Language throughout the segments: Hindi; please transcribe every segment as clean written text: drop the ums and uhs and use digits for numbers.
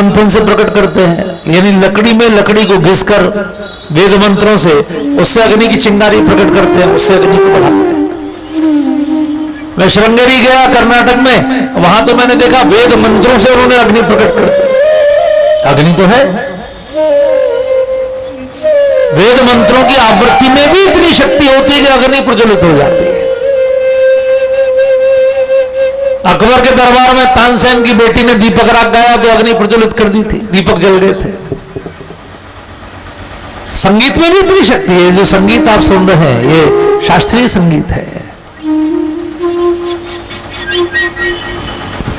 मंथन से प्रकट करते हैं, यानी लकड़ी में लकड़ी को घिसकर वेद मंत्रों से उससे अग्नि की चिंगारी प्रकट करते हैं, उससे अग्नि को बढ़ाते हैं। मैं श्रृंगेरी गया कर्नाटक में, वहां तो मैंने देखा वेद मंत्रों से उन्होंने अग्नि प्रकट कर दी। अग्नि तो है, वेद मंत्रों की आवृत्ति में भी इतनी शक्ति होती है कि अग्नि प्रज्वलित हो जाती है। अकबर के दरबार में तानसेन की बेटी ने दीपक राग गाया तो अग्नि प्रज्वलित कर दी थी, दीपक जल गए थे। संगीत में भी इतनी शक्ति है। जो संगीत आप सुन रहे हैं ये शास्त्रीय संगीत है।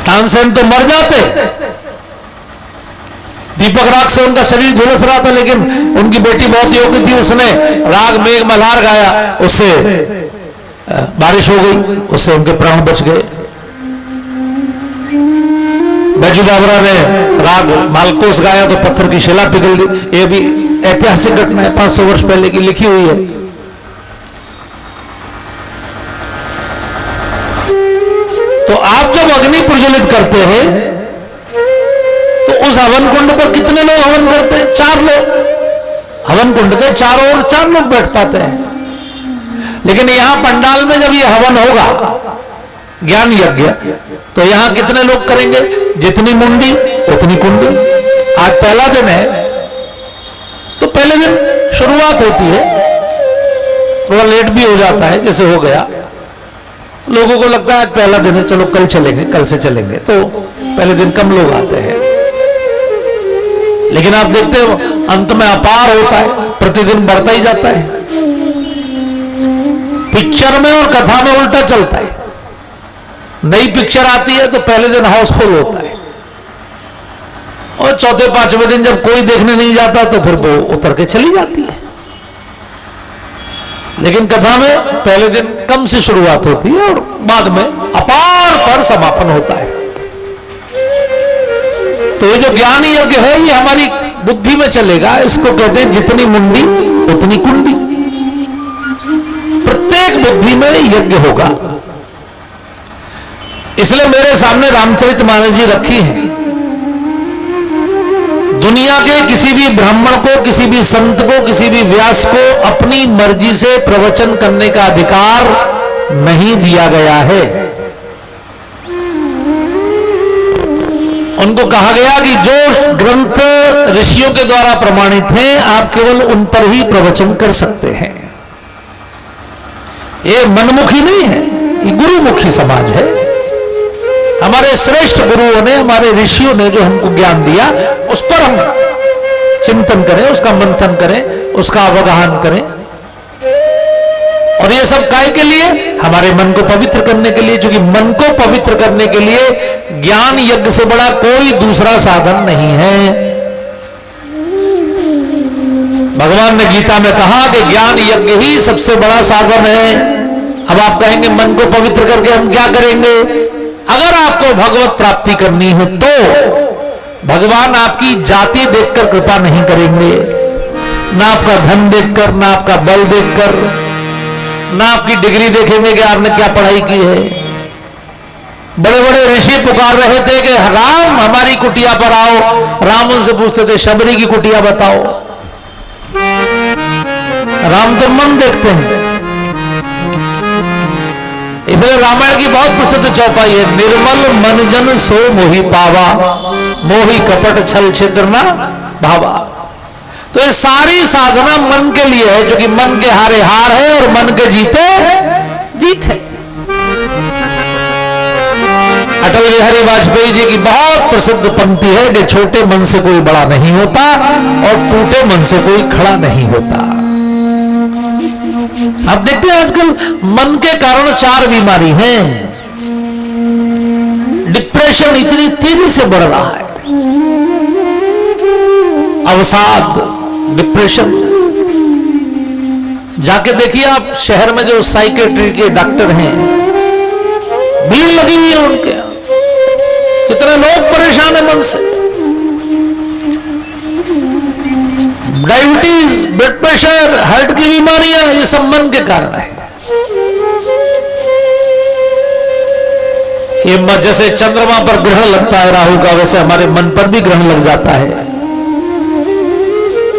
तानसेन तो मर जाते, दीपक राग से उनका शरीर झुलस रहा था, लेकिन उनकी बेटी बहुत योग्य थी, उसने राग मेघ मल्हार गाया, उससे बारिश हो गई, उससे उनके प्राण बच गए। बैजू बावरा ने राग मालकोस गाया तो पत्थर की शिला पिघल गई। ये भी ऐतिहासिक घटना है, 500 वर्ष पहले की लिखी हुई है। तो आप जब अग्नि प्रज्वलित करते हैं तो उस हवन कुंड पर कितने लोग हवन करते हैं? 4 लोग। हवन कुंड के चारों ओर 4 लोग बैठ पाते हैं। लेकिन यहां पंडाल में जब ये हवन होगा ज्ञान यज्ञ, तो यहां कितने लोग करेंगे? जितनी मुंडी उतनी कुंडी। आज पहला दिन है तो पहले दिन शुरुआत होती है, थोड़ा लेट भी हो जाता है, जैसे हो गया। लोगों को लगता है आज पहला दिन है, चलो कल चलेंगे, कल से चलेंगे, तो पहले दिन कम लोग आते हैं। लेकिन आप देखते हो अंत में अपार होता है, प्रतिदिन बढ़ता ही जाता है। पिक्चर में और कथा में उल्टा चलता है। नई पिक्चर आती है तो पहले दिन हाउसफुल होता है, और चौथे पांचवें दिन जब कोई देखने नहीं जाता तो फिर वो उतर के चली जाती है। लेकिन कथा में पहले दिन कम से शुरुआत होती है और बाद में अपार पर समापन होता है। तो ये जो ज्ञान यज्ञ है ये हमारी बुद्धि में चलेगा। इसको कहते हैं जितनी मुंडी उतनी कुंडी। प्रत्येक बुद्धि में यज्ञ होगा। इसलिए मेरे सामने रामचरितमानस जी रखी है। दुनिया के किसी भी ब्राह्मण को, किसी भी संत को, किसी भी व्यास को अपनी मर्जी से प्रवचन करने का अधिकार नहीं दिया गया है। उनको कहा गया कि जो ग्रंथ ऋषियों के द्वारा प्रमाणित हैं आप केवल उन पर ही प्रवचन कर सकते हैं। ये मनमुखी नहीं है, ये गुरुमुखी समाज है। हमारे श्रेष्ठ गुरुओं ने, हमारे ऋषियों ने जो हमको ज्ञान दिया उस पर हम चिंतन करें, उसका मंथन करें, उसका अवगाहन करें। और ये सब काय के लिए? हमारे मन को पवित्र करने के लिए। क्योंकि मन को पवित्र करने के लिए ज्ञान यज्ञ से बड़ा कोई दूसरा साधन नहीं है। भगवान ने गीता में कहा कि ज्ञान यज्ञ ही सबसे बड़ा साधन है। अब आप कहेंगे मन को पवित्र करके हम क्या करेंगे? अगर आपको भगवत प्राप्ति करनी है तो भगवान आपकी जाति देखकर कृपा नहीं करेंगे, ना आपका धन देखकर, ना आपका बल देखकर, ना आपकी डिग्री देखेंगे कि आपने क्या पढ़ाई की है। बड़े बड़े ऋषि पुकार रहे थे कि राम हमारी कुटिया पर आओ। राम उनसे पूछते थे शबरी की कुटिया बताओ। राम तो मन देखते हैं। इसलिए रामायण की बहुत प्रसिद्ध चौपाई है, निर्मल मन जन सो मोहि पावा, मोहि कपट छल छिद्र न भावा। तो ये सारी साधना मन के लिए है, जो कि मन के हारे हार है और मन के जीते जीत है। अटल बिहारी वाजपेयी जी की बहुत प्रसिद्ध पंक्ति है कि छोटे मन से कोई बड़ा नहीं होता और टूटे मन से कोई खड़ा नहीं होता। आप देखते हैं आजकल मन के कारण 4 बीमारी हैं। डिप्रेशन इतनी तेजी से बढ़ रहा है, अवसाद, डिप्रेशन। जाके देखिए आप शहर में जो साइकेट्री के डॉक्टर हैं, भीड़ लगी हुई है उनके। कितने लोग परेशान है मन से। डायबिटीज, ब्लड प्रेशर, हार्ट की बीमारियां, ये सब मन के कारण है। ये जैसे चंद्रमा पर ग्रहण लगता है राहु का, वैसे हमारे मन पर भी ग्रहण लग जाता है।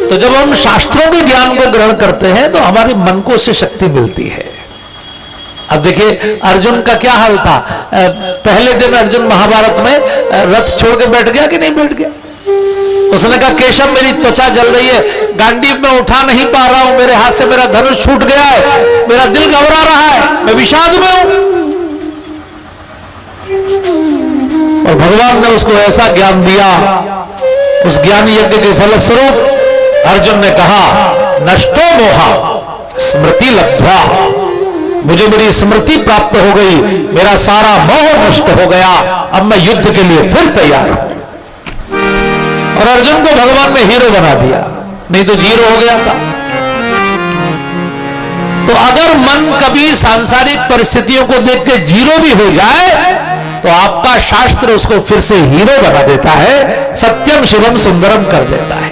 तो जब हम शास्त्रों के ज्ञान को ग्रहण करते हैं तो हमारे मन को उससे शक्ति मिलती है। अब देखिए अर्जुन का क्या हाल था, पहले दिन अर्जुन महाभारत में रथ छोड़ के बैठ गया कि नहीं बैठ गया? उसने कहा केशव मेरी त्वचा जल रही है, गांडीव में उठा नहीं पा रहा हूं, मेरे हाथ से मेरा धनुष छूट गया है, मेरा दिल घबरा रहा है, मैं विषाद में हूं। और भगवान ने उसको ऐसा ज्ञान दिया, उस ज्ञान यज्ञ के फलस्वरूप अर्जुन ने कहा नष्टो मोहा स्मृति लब्ध्वा, मुझे मेरी स्मृति प्राप्त हो गई, मेरा सारा मोह नष्ट हो गया, अब मैं युद्ध के लिए फिर तैयार हूं। और अर्जुन को भगवान ने हीरो बना दिया, नहीं तो जीरो हो गया था। तो अगर मन कभी सांसारिक परिस्थितियों को देख के जीरो भी हो जाए तो आपका शास्त्र उसको फिर से हीरो बना देता है, सत्यम शिवम सुंदरम कर देता है।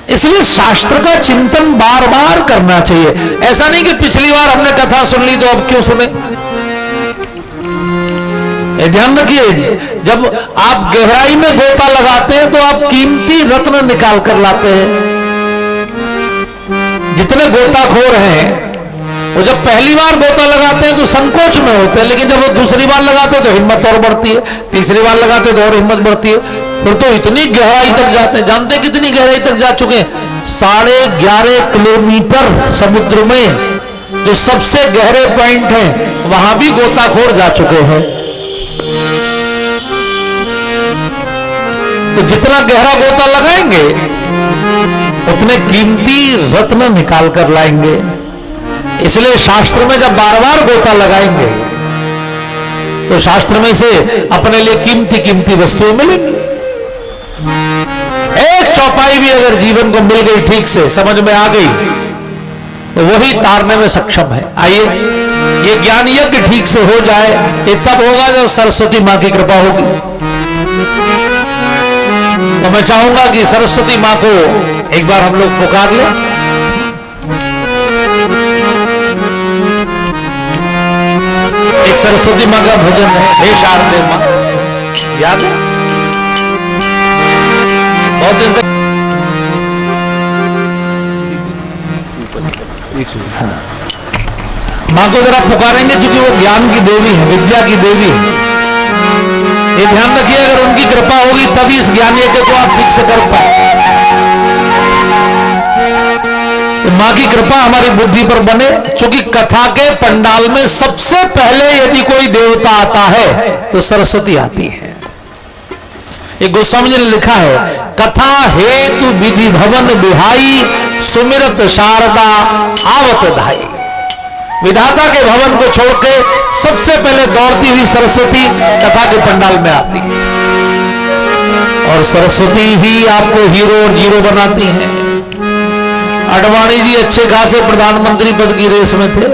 इसलिए शास्त्र का चिंतन बार बार करना चाहिए। ऐसा नहीं कि पिछली बार हमने कथा सुन ली तो अब क्यों सुने। ध्यान रखिए, जब आप गहराई में गोता लगाते हैं तो आप कीमती रत्न निकाल कर लाते हैं। जितने गोताखोर हैं वो जब पहली बार गोता लगाते हैं तो संकोच में होते हैं, लेकिन जब वो दूसरी बार लगाते हैं तो हिम्मत और बढ़ती है, तीसरी बार लगाते हैं तो और हिम्मत बढ़ती है, फिर तो इतनी गहराई तक जाते हैं। जानते हैं कितनी गहराई तक जा चुके हैं? 11.5 किलोमीटर समुद्र में जो सबसे गहरे पॉइंट हैं वहां भी गोताखोर जा चुके हैं। तो जितना गहरा गोता लगाएंगे उतने कीमती रत्न निकाल कर लाएंगे। इसलिए शास्त्र में जब बार बार गोता लगाएंगे तो शास्त्र में से अपने लिए कीमती कीमती वस्तुएं मिलेंगी। एक चौपाई भी अगर जीवन को मिल गई, ठीक से समझ में आ गई, तो वही तारने में सक्षम है। आइए ये ज्ञान यज्ञ ठीक से हो जाए, ये तब होगा जब सरस्वती मां की कृपा होगी। तो मैं चाहूंगा कि सरस्वती मां को एक बार हम लोग पुकार लें। एक सरस्वती मां का भजन है, हे शारदे मां, याद है? बहुत दिन से मां को जरा पुकारेंगे, क्योंकि वो ज्ञान की देवी है, विद्या की देवी है। ये ध्यान रखिए, अगर उनकी कृपा होगी तभी इस ज्ञान यज्ञ को आप ठीक से कर पाए। तो मां की कृपा हमारी बुद्धि पर बने, क्योंकि कथा के पंडाल में सबसे पहले यदि कोई देवता आता है तो सरस्वती आती है। एक गोस्वामी जी ने लिखा है, कथा हेतु विधि भवन बिहाई, सुमिरत शारदा आवत धाई। विधाता के भवन को छोड़ के सबसे पहले दौड़ती हुई सरस्वती कथा के पंडाल में आती है, और सरस्वती ही आपको हीरो और जीरो बनाती है। अडवाणी जी अच्छे खासे प्रधानमंत्री पद की रेस में थे,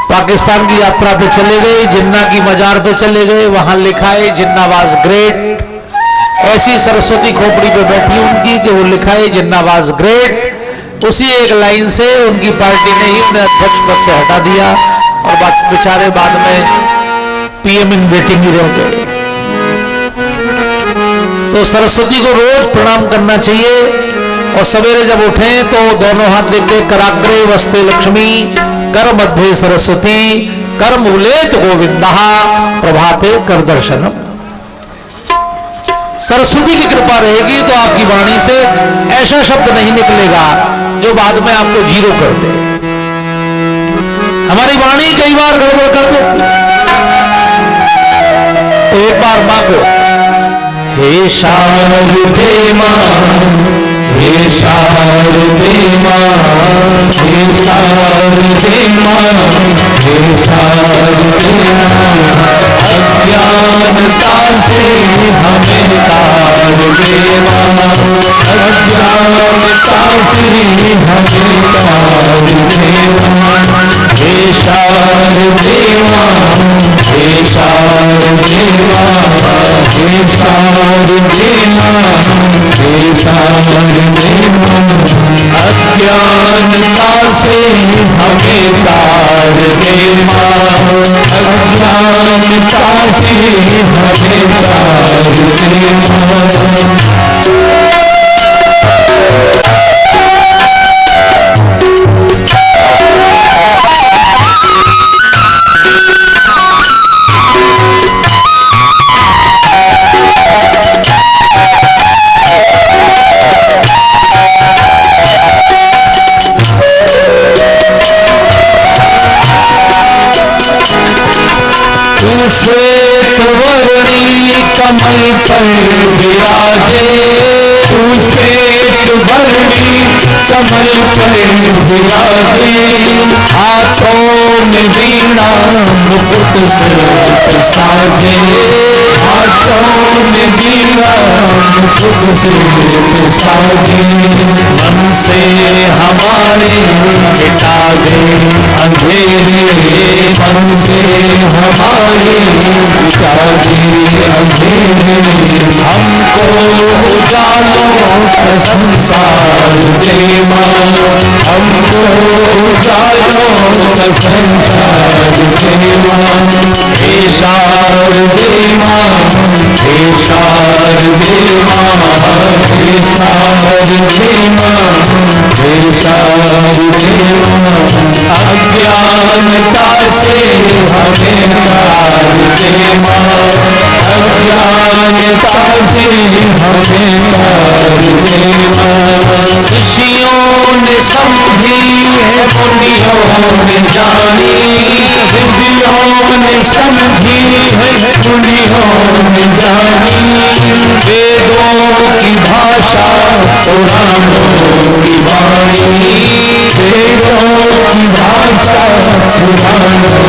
पाकिस्तान की यात्रा पे चले गए, जिन्ना की मजार पे चले गए, वहां लिखा है जिन्ना वाज ग्रेट। ऐसी सरस्वती खोपड़ी पे बैठी उनकी कि वो लिखा है जिन्ना वाज ग्रेट। उसी एक लाइन से उनकी पार्टी ने ही उन्हें अध्यक्ष पद से हटा दिया, और बेचारे बाद में पीएम इन वेटिंग ही रह गए। तो सरस्वती को रोज प्रणाम करना चाहिए, और सवेरे जब उठें तो दोनों हाथ लेके कराग्रे वस्ते लक्ष्मी, कर मध्य सरस्वती, कर मूलेत गोविंदा, प्रभाते कर दर्शनम। सरस्वती की कृपा रहेगी तो आपकी वाणी से ऐसा शब्द नहीं निकलेगा जो बाद में आपको जीरो कर दे। हमारी वाणी कई बार गड़बड़ कर देती। तो एक बार मां को, हे शारदे मां, हे शारदे मां, हे शारदे मां, हे शारदे मां, अज्ञानता से हमें तार दे मां, अज्ञानता से हमें तार दे मां, हे शारदे मां, हे शारदे मां, हे शारदे मां, हे शारदे मां, अज्ञानता से हमें तार दे मां, अज्ञानता से हमें तार दे मां। श्वेत वर्णी कमल पर विराजे, तू श्वेत वर्णी कमल पर विराजे, हाथों में वीणा मुकुट से साजे, हाथों में वीणा मुकुट से साजे, मन से हमारे मिटा दे अंधेरे, मन से हमारे मिटा दे अंधेरे, हमको उजालों का संसार दे मां, हमको उजालों का संसार दे मां। हे शारदे मां, हे शारदे मां, हे शारदे मां, हे शारदे मां, अज्ञानता से हमें तार दे मां, अज्ञानता से हमें तार दे मां। ऋषियों ने समझी है मुनियों ने जानी, ऋषियों ने समझी है मुनियों ने जानी, वेदों की भाषा पुराणों की वाणी, वेदों की भाषा पुराणों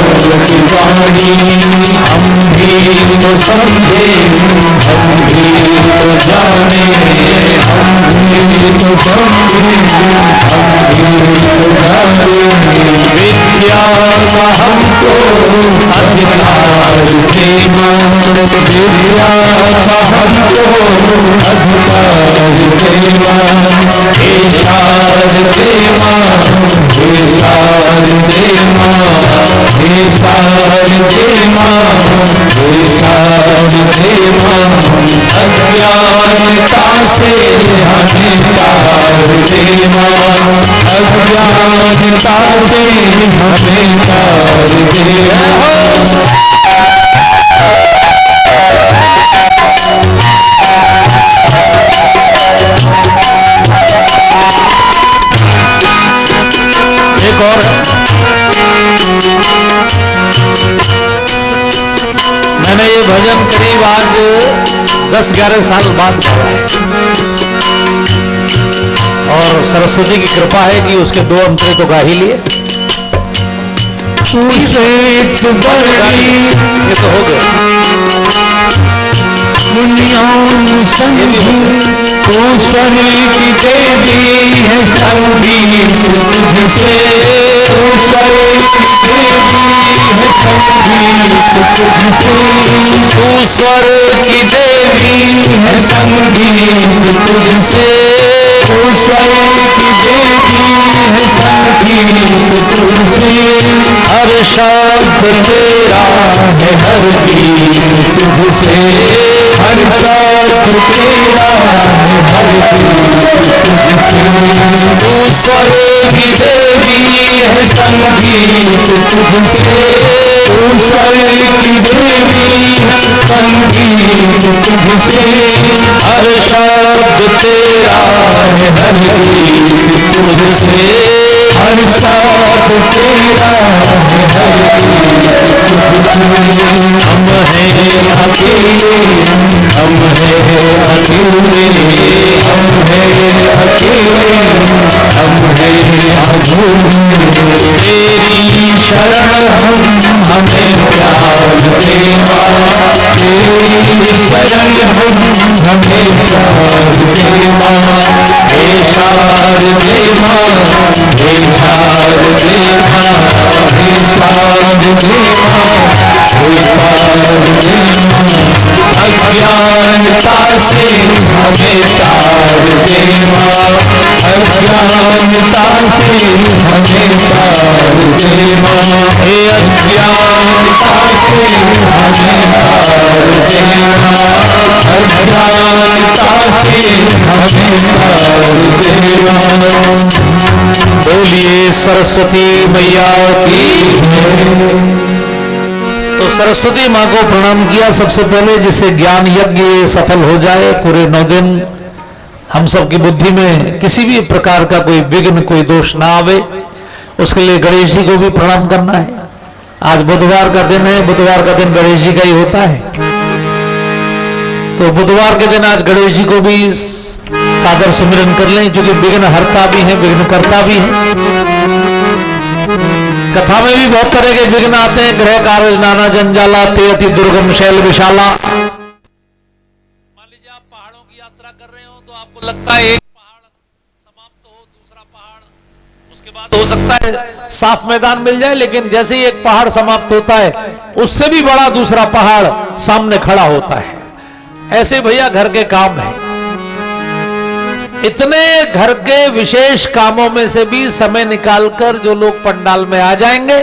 की वाणी, हम भी तो समझे, हम भी तो जाने, हम भी तो समझे, हम भी तो जाने, विद्या का हमको अधिकार दे मां, विद्या का हमको अधिकार दे मां। हे शारदे मां, हे शारदे मां, हे शारदे मां, हे शारदे मां, अज्ञानता से हमें तार दे मां, अज्ञानता से हमें तार दे मां। एक और है, मैंने ये भजन करीब आज 10-11 साल बाद गाया है, और सरस्वती की कृपा है कि उसके 2 अंतरे तो गा ही लिए। श्वेत वर्णी ये तो हो गया, मुनियों ने समझी, तू स्वर्ग की देवी है संगीत तुझसे, तू स्वर्ग की देवी है संगीत तुझसे, तू स्वर्ग की देवी है संगीत तुझसे, तू स्वर्ग की देवी है संगीत तुझसे, हर शब्द तेरा है हर गीत तुझसे, हर शब्द तेरा है हर गीत तुझसे, तू स्वर्ग की देवी है संगीत तुझसे, तू स्वर्ग की देवी संगीत तुझसे, हर शब्द तेरा है हर गीत तुझसे, हर शब्द तेरा है हर गीत तुझसे। हम हैं अकेले, हम हैं अधूरे, हम हैं अकेले, हम हैं अधूरे, तेरी शरण हम हमें प्यार दे मां, तेरी शरण हम हमें प्यार दे मां। हे शारदे मां, हे शारदे मां, हे अज्ञानता से हमें तार दे माँ, अज्ञानता से हमें तार दे माँ, हे अज्ञानता से हमें तार दे माँ, अज्ञानता से हमें तार दे माँ। बोलिए सरस्वती मैया की। तो सरस्वती माँ को प्रणाम किया सबसे पहले, जिससे ज्ञान यज्ञ सफल हो जाए। पूरे 9 दिन हम सबकी बुद्धि में किसी भी प्रकार का कोई विघ्न, कोई दोष ना आवे, उसके लिए गणेश जी को भी प्रणाम करना है। आज बुधवार का दिन है, बुधवार का दिन गणेश जी का ही होता है, तो बुधवार के दिन आज गणेश जी को भी सादर सुमिरन कर लें, क्योंकि विघ्न हरता भी है, विघ्न करता भी है। कथा में भी बहुत तरह के विघ्न आते हैं। ग्रह कार्य नाना जंजाला, ते अति दुर्गम शैल विशाला। मान लीजिए आप पहाड़ों की यात्रा कर रहे हो, तो आपको लगता है एक पहाड़ समाप्त हो, दूसरा पहाड़ उसके बाद हो सकता है साफ मैदान मिल जाए, लेकिन जैसे ही एक पहाड़ समाप्त होता है, उससे भी बड़ा दूसरा पहाड़ सामने खड़ा होता है। ऐसे भैया घर के काम है। इतने घर के विशेष कामों में से भी समय निकालकर जो लोग पंडाल में आ जाएंगे,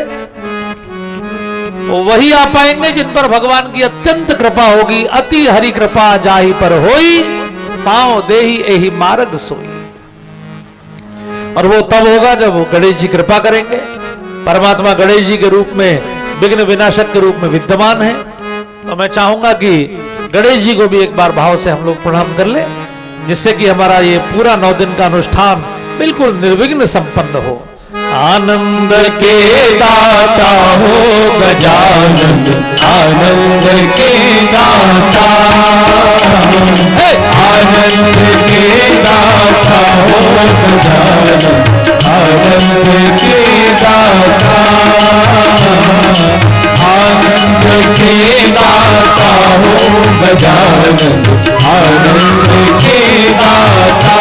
वो वही आ पाएंगे जिन पर भगवान की अत्यंत कृपा होगी। अति हरि कृपा जाहि पर होई, पांव देहि एहि मार्ग सोई। और वो तब होगा जब वो गणेश जी कृपा करेंगे। परमात्मा गणेश जी के रूप में, विघ्न विनाशक के रूप में विद्यमान है। तो मैं चाहूंगा कि गणेश जी को भी एक बार भाव से हम लोग प्रणाम कर ले, जिससे कि हमारा ये पूरा 9 दिन का अनुष्ठान बिल्कुल निर्विघ्न संपन्न हो। आनंद के दाता हो गजानन, आनंद के दाता, आनंद के दाता हो गजानन, आनंद के दाता, आनंद के दाता हो गजानन, आनंद के दाता,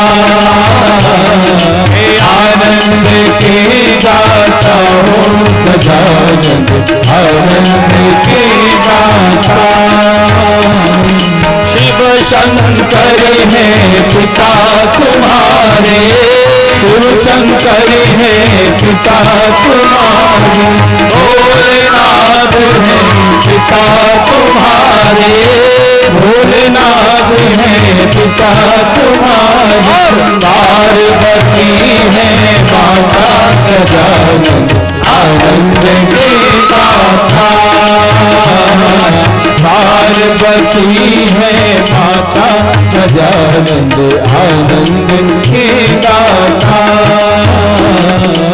आनंद के दाता हो गजानन, आनंद के दाता। शिव शंकर है पिता तुम्हारे, शिव शंकर है पिता तुम्हारे, भोलेनाथ है पिता तुम्हारे, भोलेनाथ है पिता तुम्हारे, पार्वती है माता गजानन, आनंद के दाता, पार्वती है माता गजानन, आनंद के दाता,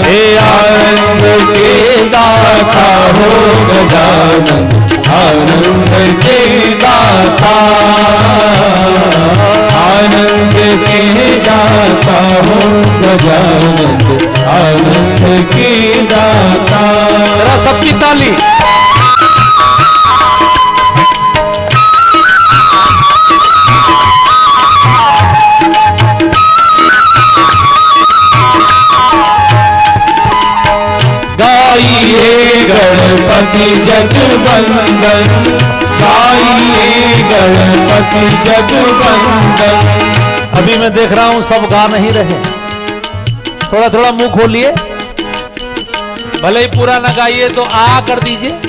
हे आनंद के दाता हो गजानन, आनंद के दाता, आनंद के दाता हो गजानन, आनंद के दाता। जरा सबकी ताली। गाइए गणपति जगवंदन, गाइए गणपति जगवंदन। अभी मैं देख रहा हूं सब गा नहीं रहे, थोड़ा थोड़ा मुंह खोलिए, भले ही पूरा ना गाइए तो आ कर दीजिए,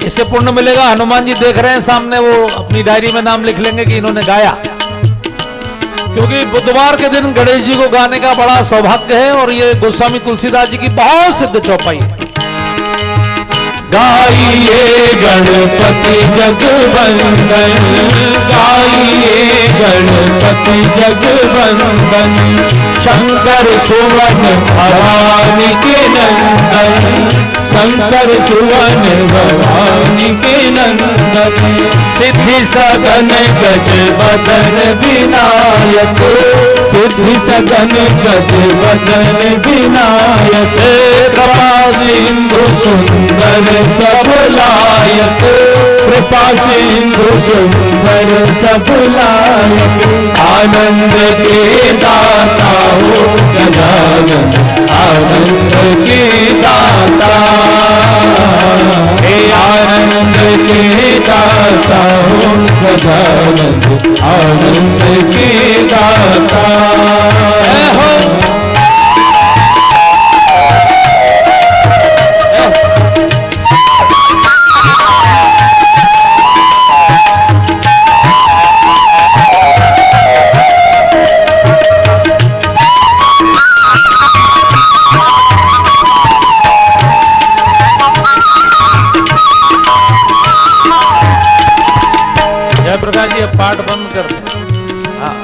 इससे पुण्य मिलेगा। हनुमान जी देख रहे हैं सामने, वो अपनी डायरी में नाम लिख लेंगे कि इन्होंने गाया, क्योंकि बुधवार के दिन गणेश जी को गाने का बड़ा सौभाग्य है और ये गोस्वामी तुलसीदास जी की बहुत सिद्ध चौपाई है। गाइए गणपति जगवंदन, गाइए गणपति जगवंदन, शंकर सुवन भवानी के नंदन, शंकर सुवन भवानी के नंदन, सिद्धि सदन गज बदन विनायक, सिद्धि सदन गज बदन विनायक, कृपा सिंधु सुंदर सब लायक, कृपा सिंधु सुंदर सब लायक, आनंद के दाता हो गजानन, आनंद के दाता, हे आनंद के दाता हो गजानन, आनंद के दाता हो। प्रकाश जी अब पाठ बंद कर दें। हाँ,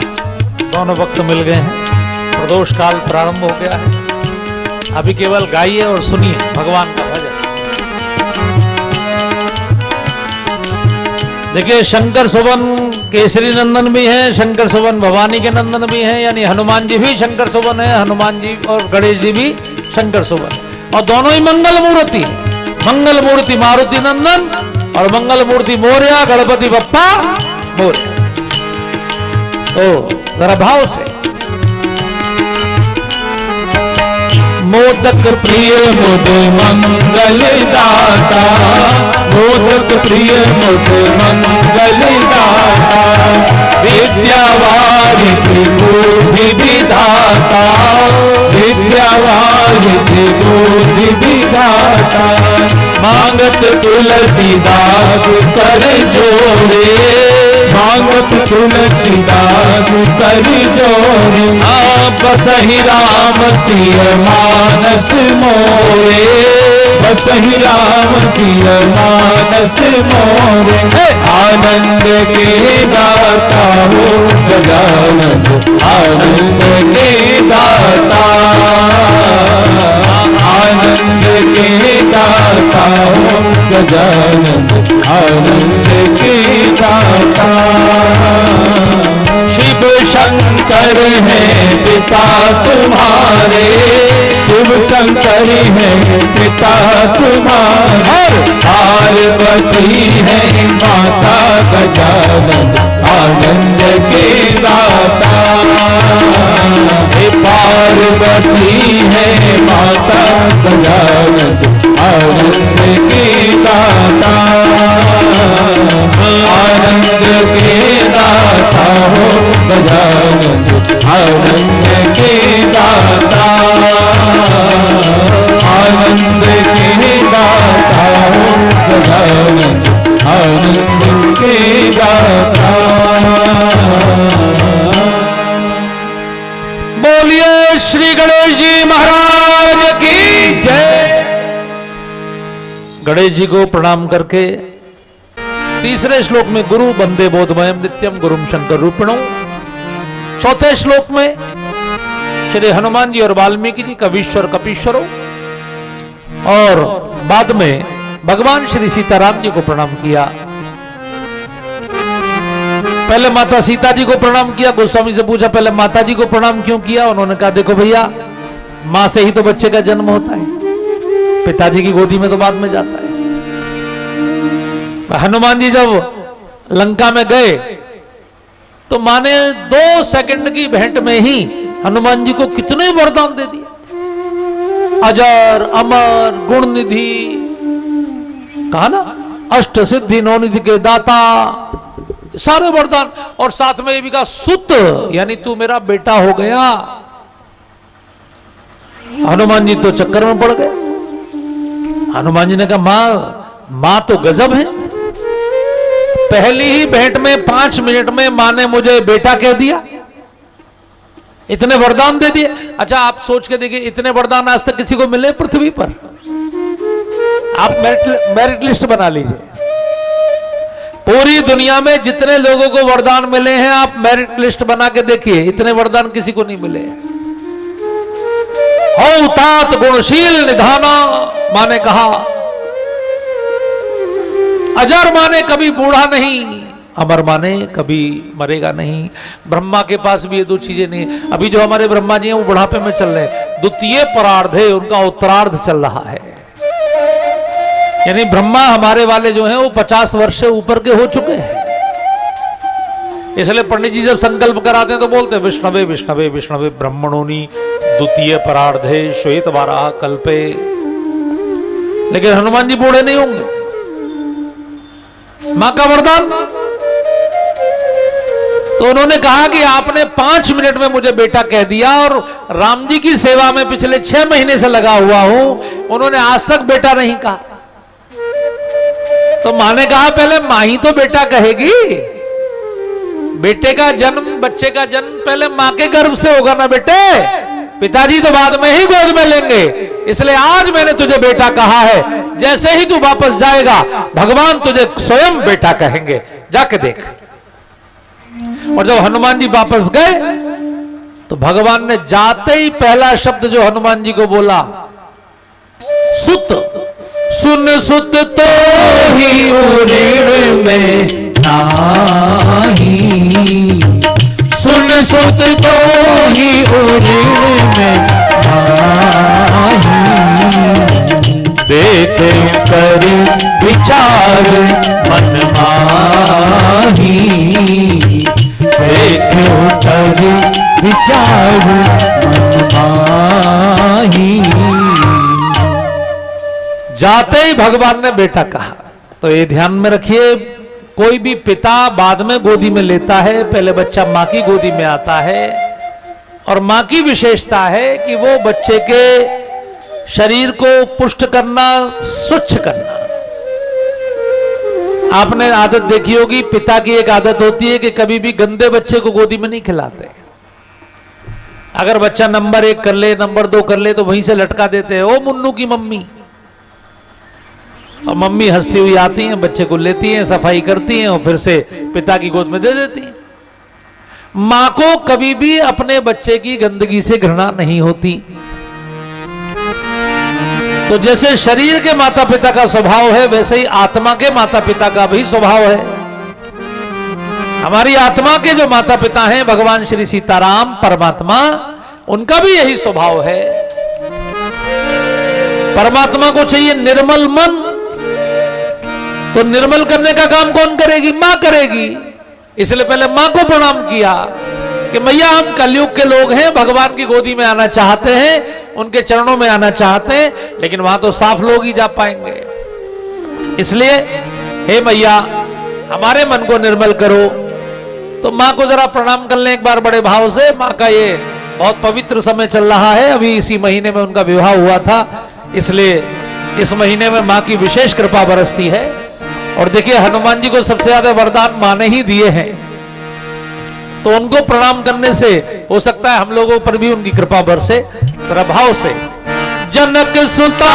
दोनों वक्त मिल गए हैं, प्रदोष काल प्रारंभ हो गया है। अभी केवल गाइए और सुनिए भगवान का भजन। देखिए, शंकर सुवन केसरी नंदन भी है, शंकर सुवन भवानी के नंदन भी है, यानी हनुमान जी भी शंकर सुवन है, हनुमान जी और गणेश जी भी शंकर सुवन, और दोनों ही मंगल मूर्ति, मंगल मूर्ति मारुति नंदन और मंगल मूर्ति मोरया गणपति बप्पा मोरया। तो जरा भाव से, मोदक प्रिय मुद मंगल दाता, मोदक प्रिय मुद मंगल दाता, विद्यावारिधि बुद्धि विधाता, विद्यावारिधि बुद्धि विधाता, मांगत तुलसीदास कर जोड़े, मांगत तुलसीदास कर जोड़े, बसहि राम सिय मानस मोरे, बसहि राम सिय मानस मोरे, आनंद के दाता हो गजानन, आनंद के दाता, आनंद के दाता हो गजानन, आनंद के दाता। शिव शंकर है पिता तुम्हारे, शिव शंकर है पिता तुम्हारे, पार्वती है माता गजानन, आनंद के दाता, पार्वती है माता गजानन, आनंद के दाता, आनंद के दाता हो गजानन, आनंद के दाता, आनंद के दाता हो गजानन, आनंद के दाता। बोलिए श्री गणेश जी महाराज की जय। गणेश जी को प्रणाम करके तीसरे श्लोक में गुरु बंदे बोधमयम नित्यम गुरुम शंकर रूपिणो, चौथे श्लोक में श्री हनुमान जी और वाल्मीकि जी कवीश्वर कपीश्वरों, और बाद में भगवान श्री सीताराम जी को प्रणाम किया। पहले माता सीता जी को प्रणाम किया। गोस्वामी से पूछा पहले माता जी को प्रणाम क्यों किया? उन्होंने कहा देखो भैया, मां से ही तो बच्चे का जन्म होता है, पिताजी की गोदी में तो बाद में जाता है। हनुमान जी जब लंका में गए तो मां ने 2 सेकंड की भेंट में ही हनुमान जी को कितने वरदान दे दिए, अजर अमर गुण निधि, कहा ना, अष्ट सिद्धि नौ निधि के दाता, सारे वरदान, और साथ में ये भी कहा सुत, यानी तू मेरा बेटा हो गया। हनुमान जी तो चक्कर में पड़ गए। हनुमान जी ने कहा मां तो गजब है, पहली ही भेंट में 5 मिनट में मां ने मुझे बेटा कह दिया, इतने वरदान दे दिए। अच्छा आप सोच के देखिए, इतने वरदान आज तक किसी को मिले पृथ्वी पर? आप मेरिट लिस्ट बना लीजिए, पूरी दुनिया में जितने लोगों को वरदान मिले हैं आप मेरिट लिस्ट बना के देखिए, इतने वरदान किसी को नहीं मिले। हो तात गुणशील निधाना, मां ने कहा। अजर माने कभी बूढ़ा नहीं, अमर माने कभी मरेगा नहीं। ब्रह्मा के पास भी ये 2 चीजें नहीं। अभी जो हमारे ब्रह्मा जी हैं वो बुढ़ापे में चल रहे हैं, द्वितीय परार्धे, उनका उत्तरार्ध चल रहा है। यानी ब्रह्मा हमारे वाले जो हैं वो 50 वर्ष से ऊपर के हो चुके हैं। इसलिए पंडित जी जब संकल्प कराते हैं तो बोलते हैं विष्णवे विष्णवे विष्णवे ब्रह्मणोनि द्वितीय परार्धे श्वेत वाराह कल्पे। लेकिन हनुमान जी बूढ़े नहीं होंगे। मां का वरदान। तो उन्होंने कहा कि आपने 5 मिनट में मुझे बेटा कह दिया, और राम जी की सेवा में पिछले 6 महीने से लगा हुआ हूं, उन्होंने आज तक बेटा नहीं कहा। तो मां ने कहा पहले मां ही तो बेटा कहेगी। बेटे का जन्म, बच्चे का जन्म पहले मां के गर्भ से होगा ना बेटे, पिताजी तो बाद में ही गोद में लेंगे। इसलिए आज मैंने तुझे बेटा कहा है, जैसे ही तू वापस जाएगा भगवान तुझे स्वयं बेटा कहेंगे, जाके देख। और जब हनुमान जी वापस गए तो भगवान ने जाते ही पहला शब्द जो हनुमान जी को बोला, सुत। सुन सुत तो ही उड़ेण में नाही, सुन सुत तो ही उड़ेण में नाही, देखे कर विचार मन माही, देखे कर विचार मन माही। जाते ही भगवान ने बेटा कहा। तो ये ध्यान में रखिए, कोई भी पिता बाद में गोदी में लेता है, पहले बच्चा मां की गोदी में आता है। और मां की विशेषता है कि वो बच्चे के शरीर को पुष्ट करना, स्वच्छ करना। आपने आदत देखी होगी, पिता की एक आदत होती है कि कभी भी गंदे बच्चे को गोदी में नहीं खिलाते। अगर बच्चा नंबर 1 कर ले, नंबर 2 कर ले, तो वहीं से लटका देते हैं, ओ मुन्नू की मम्मी। और मम्मी हंसती हुई आती हैं, बच्चे को लेती हैं, सफाई करती हैं और फिर से पिता की गोद में दे देती हैं। मां को कभी भी अपने बच्चे की गंदगी से घृणा नहीं होती। तो जैसे शरीर के माता पिता का स्वभाव है, वैसे ही आत्मा के माता पिता का भी स्वभाव है। हमारी आत्मा के जो माता पिता हैं भगवान श्री सीताराम परमात्मा, उनका भी यही स्वभाव है। परमात्मा को चाहिए निर्मल मन, तो निर्मल करने का काम कौन करेगी? मां करेगी। इसलिए पहले मां को प्रणाम किया कि मैया हम कलयुग के लोग हैं, भगवान की गोदी में आना चाहते हैं, उनके चरणों में आना चाहते हैं, लेकिन वहां तो साफ लोग ही जा पाएंगे। इसलिए हे मैया हमारे मन को निर्मल करो। तो मां को जरा प्रणाम कर लें एक बार बड़े भाव से। मां का ये बहुत पवित्र समय चल रहा है, अभी इसी महीने में उनका विवाह हुआ था, इसलिए इस महीने में मां की विशेष कृपा बरसती है। और देखिए हनुमान जी को सबसे ज्यादा वरदान मां ने ही दिए हैं, तो उनको प्रणाम करने से हो सकता है हम लोगों पर भी उनकी कृपा बरसे। प्रभाव से जनक सुता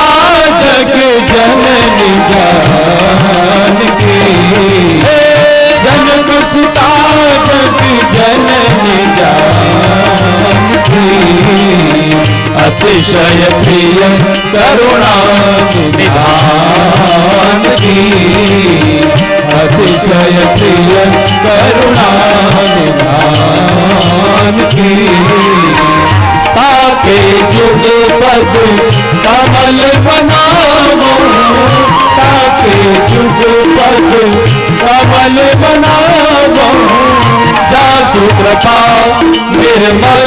जग जननी जानकी, जनक सुता जग जननी जानकी, अतिशय प्रिय करुणा निधान की, अतिशय प्रिय करुणा निधान की। ताके जुग पद कमल बनावो, ताके जुग पद कमल बनावो, जासु कृपा निर्मल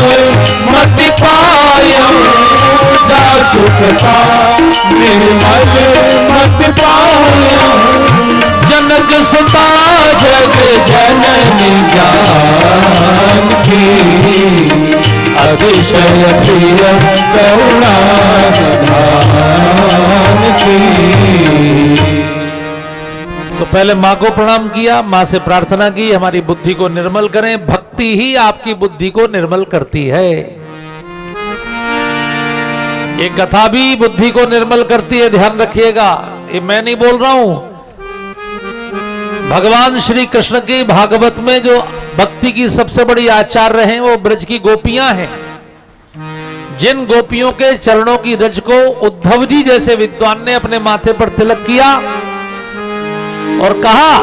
मति पायो, जासु कृपा निर्मल मति पायो। जनक सुता जग जननी जानकी, अतिशय प्रिय करुणा निधान की। तो पहले मां को प्रणाम किया, मां से प्रार्थना की हमारी बुद्धि को निर्मल करें। भक्ति ही आपकी बुद्धि को निर्मल करती है। ये कथा भी बुद्धि को निर्मल करती है, ध्यान रखिएगा, ये मैं नहीं बोल रहा हूं। भगवान श्री कृष्ण की भागवत में जो भक्ति की सबसे बड़ी आचार्य हैं वो ब्रज की गोपियां हैं। जिन गोपियों के चरणों की रज को उद्धव जी जैसे विद्वान ने अपने माथे पर तिलक किया और कहा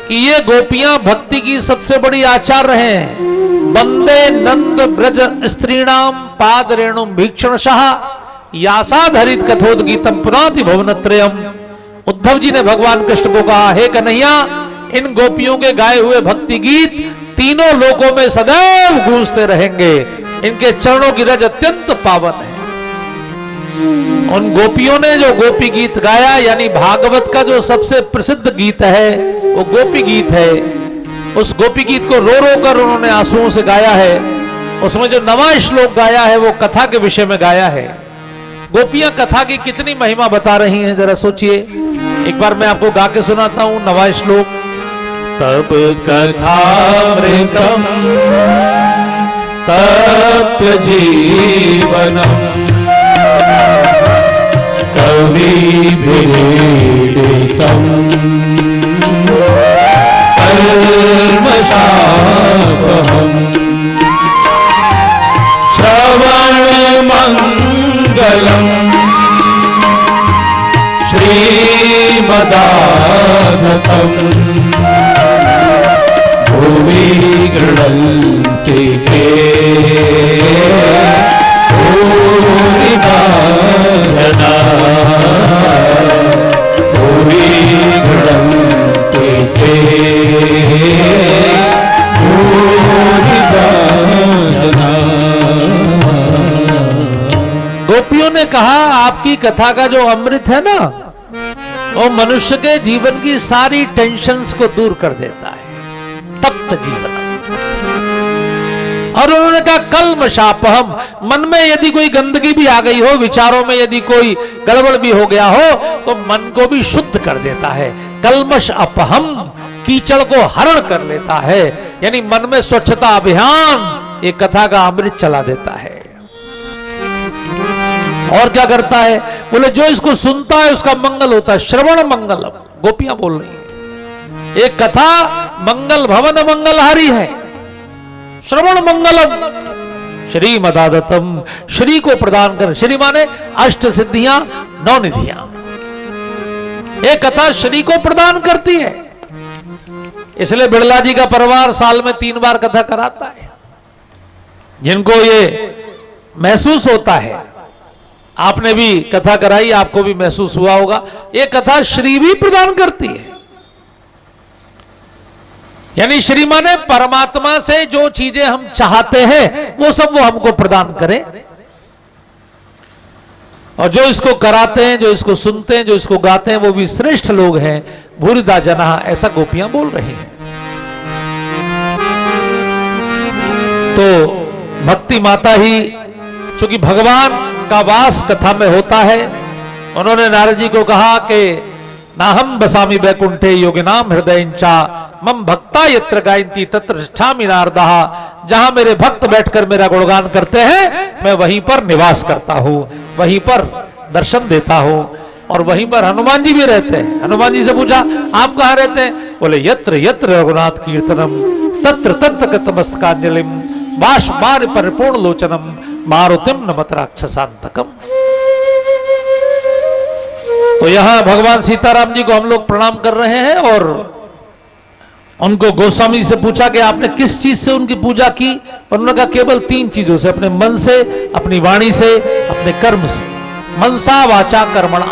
कि ये गोपियां भक्ति की सबसे बड़ी आचार्य हैं। वंदे नंद ब्रज स्त्रीणाम पाद रेणु भीक्षणशः यासाधरित कथोदगीतम पुनाति भुवनत्रयम्। उद्धव जी ने भगवान कृष्ण को कहा, हे कन्हैया, इन गोपियों के गाए हुए भक्ति गीत तीनों लोकों में सदैव गूंजते रहेंगे। इनके चरणों की रज अत्यंत पावन है। उन गोपियों ने जो गोपी गीत गाया, यानी भागवत का जो सबसे प्रसिद्ध गीत है वो गोपी गीत है। उस गोपी गीत को रो रो कर उन्होंने आंसुओं से गाया है। उसमें जो 9वां श्लोक गाया है वो कथा के विषय में गाया है। गोपियां कथा की कितनी महिमा बता रही हैं, जरा सोचिए। एक बार मैं आपको गा के सुनाता हूं 9वां श्लोक। तब कथामृतम तप्त जीवनम कविभिरीडितम कल्मषापहम् श्रवणमङ्गलम् श्रीमदागतम् भुवि गृह्णन्ति ते भूरिदा जना भुवि गृह्णन्ति ते भूरिदा जना। गोपियों ने कहा आपकी कथा का जो अमृत है ना, वो मनुष्य के जीवन की सारी टेंशन्स को दूर कर देता है, तप्त जीवन। और उन्होंने कहा कल्मषापहम, मन में यदि कोई गंदगी भी आ गई हो, विचारों में यदि कोई गड़बड़ भी हो गया हो, तो मन को भी शुद्ध कर देता है। कल्मष अपहम, कीचड़ को हरण कर लेता है, यानी मन में स्वच्छता अभियान एक कथा का अमृत चला देता है। और क्या करता है? बोले जो इसको सुनता है उसका मंगल होता है। श्रवण मंगलम, गोपियां बोल रही हैं, एक कथा मंगल भवन मंगलहारी है। श्रवण मंगलम श्रीमदादतम, श्री को प्रदान कर, श्री माने अष्ट सिद्धियां 9 निधियां। एक कथा श्री को प्रदान करती है। इसलिए बिड़ला जी का परिवार साल में 3 बार कथा कराता है। जिनको ये महसूस होता है, आपने भी कथा कराई, आपको भी महसूस हुआ होगा, ये कथा श्री भी प्रदान करती है। यानी श्री माने परमात्मा से जो चीजें हम चाहते हैं वो सब वो हमको प्रदान करें। और जो इसको कराते हैं, जो इसको सुनते हैं, जो इसको गाते हैं, वो भी श्रेष्ठ लोग हैं। भूरिदा जना, ऐसा गोपियां बोल रही हैं। तो भक्ति माता ही, चूंकि भगवान का वास कथा में होता है, उन्होंने नारद जी को कहा कि नाहम बसामि वैकुंठे योगिनाम हृदयंचा मम भक्ता यत्र गायन्ति तत्र तिष्ठामि नारदः। जहां मेरे भक्त बैठकर मेरा गुणगान करते हैं, मैं वहीं पर निवास करता हूं, वहीं पर दर्शन देता हूं। और वहीं पर हनुमान जी भी रहते हैं। हनुमान जी से पूछा आप कहां रहते हैं? बोले यत्र यत्र रघुनाथ कीर्तनम तत्र तत्र कृतमस्तकांजलिम बाष्पार परिपूर्ण लोचनम मारुतिम नमत राक्षसांतकम। तो यहां भगवान सीताराम जी को हम लोग प्रणाम कर रहे हैं और उनको गोस्वामी से पूछा कि आपने किस चीज से उनकी पूजा की? और उन्होंने कहा केवल 3 चीजों से, अपने मन से, अपनी वाणी से, अपने कर्म से। मनसा वाचा कर्मणा,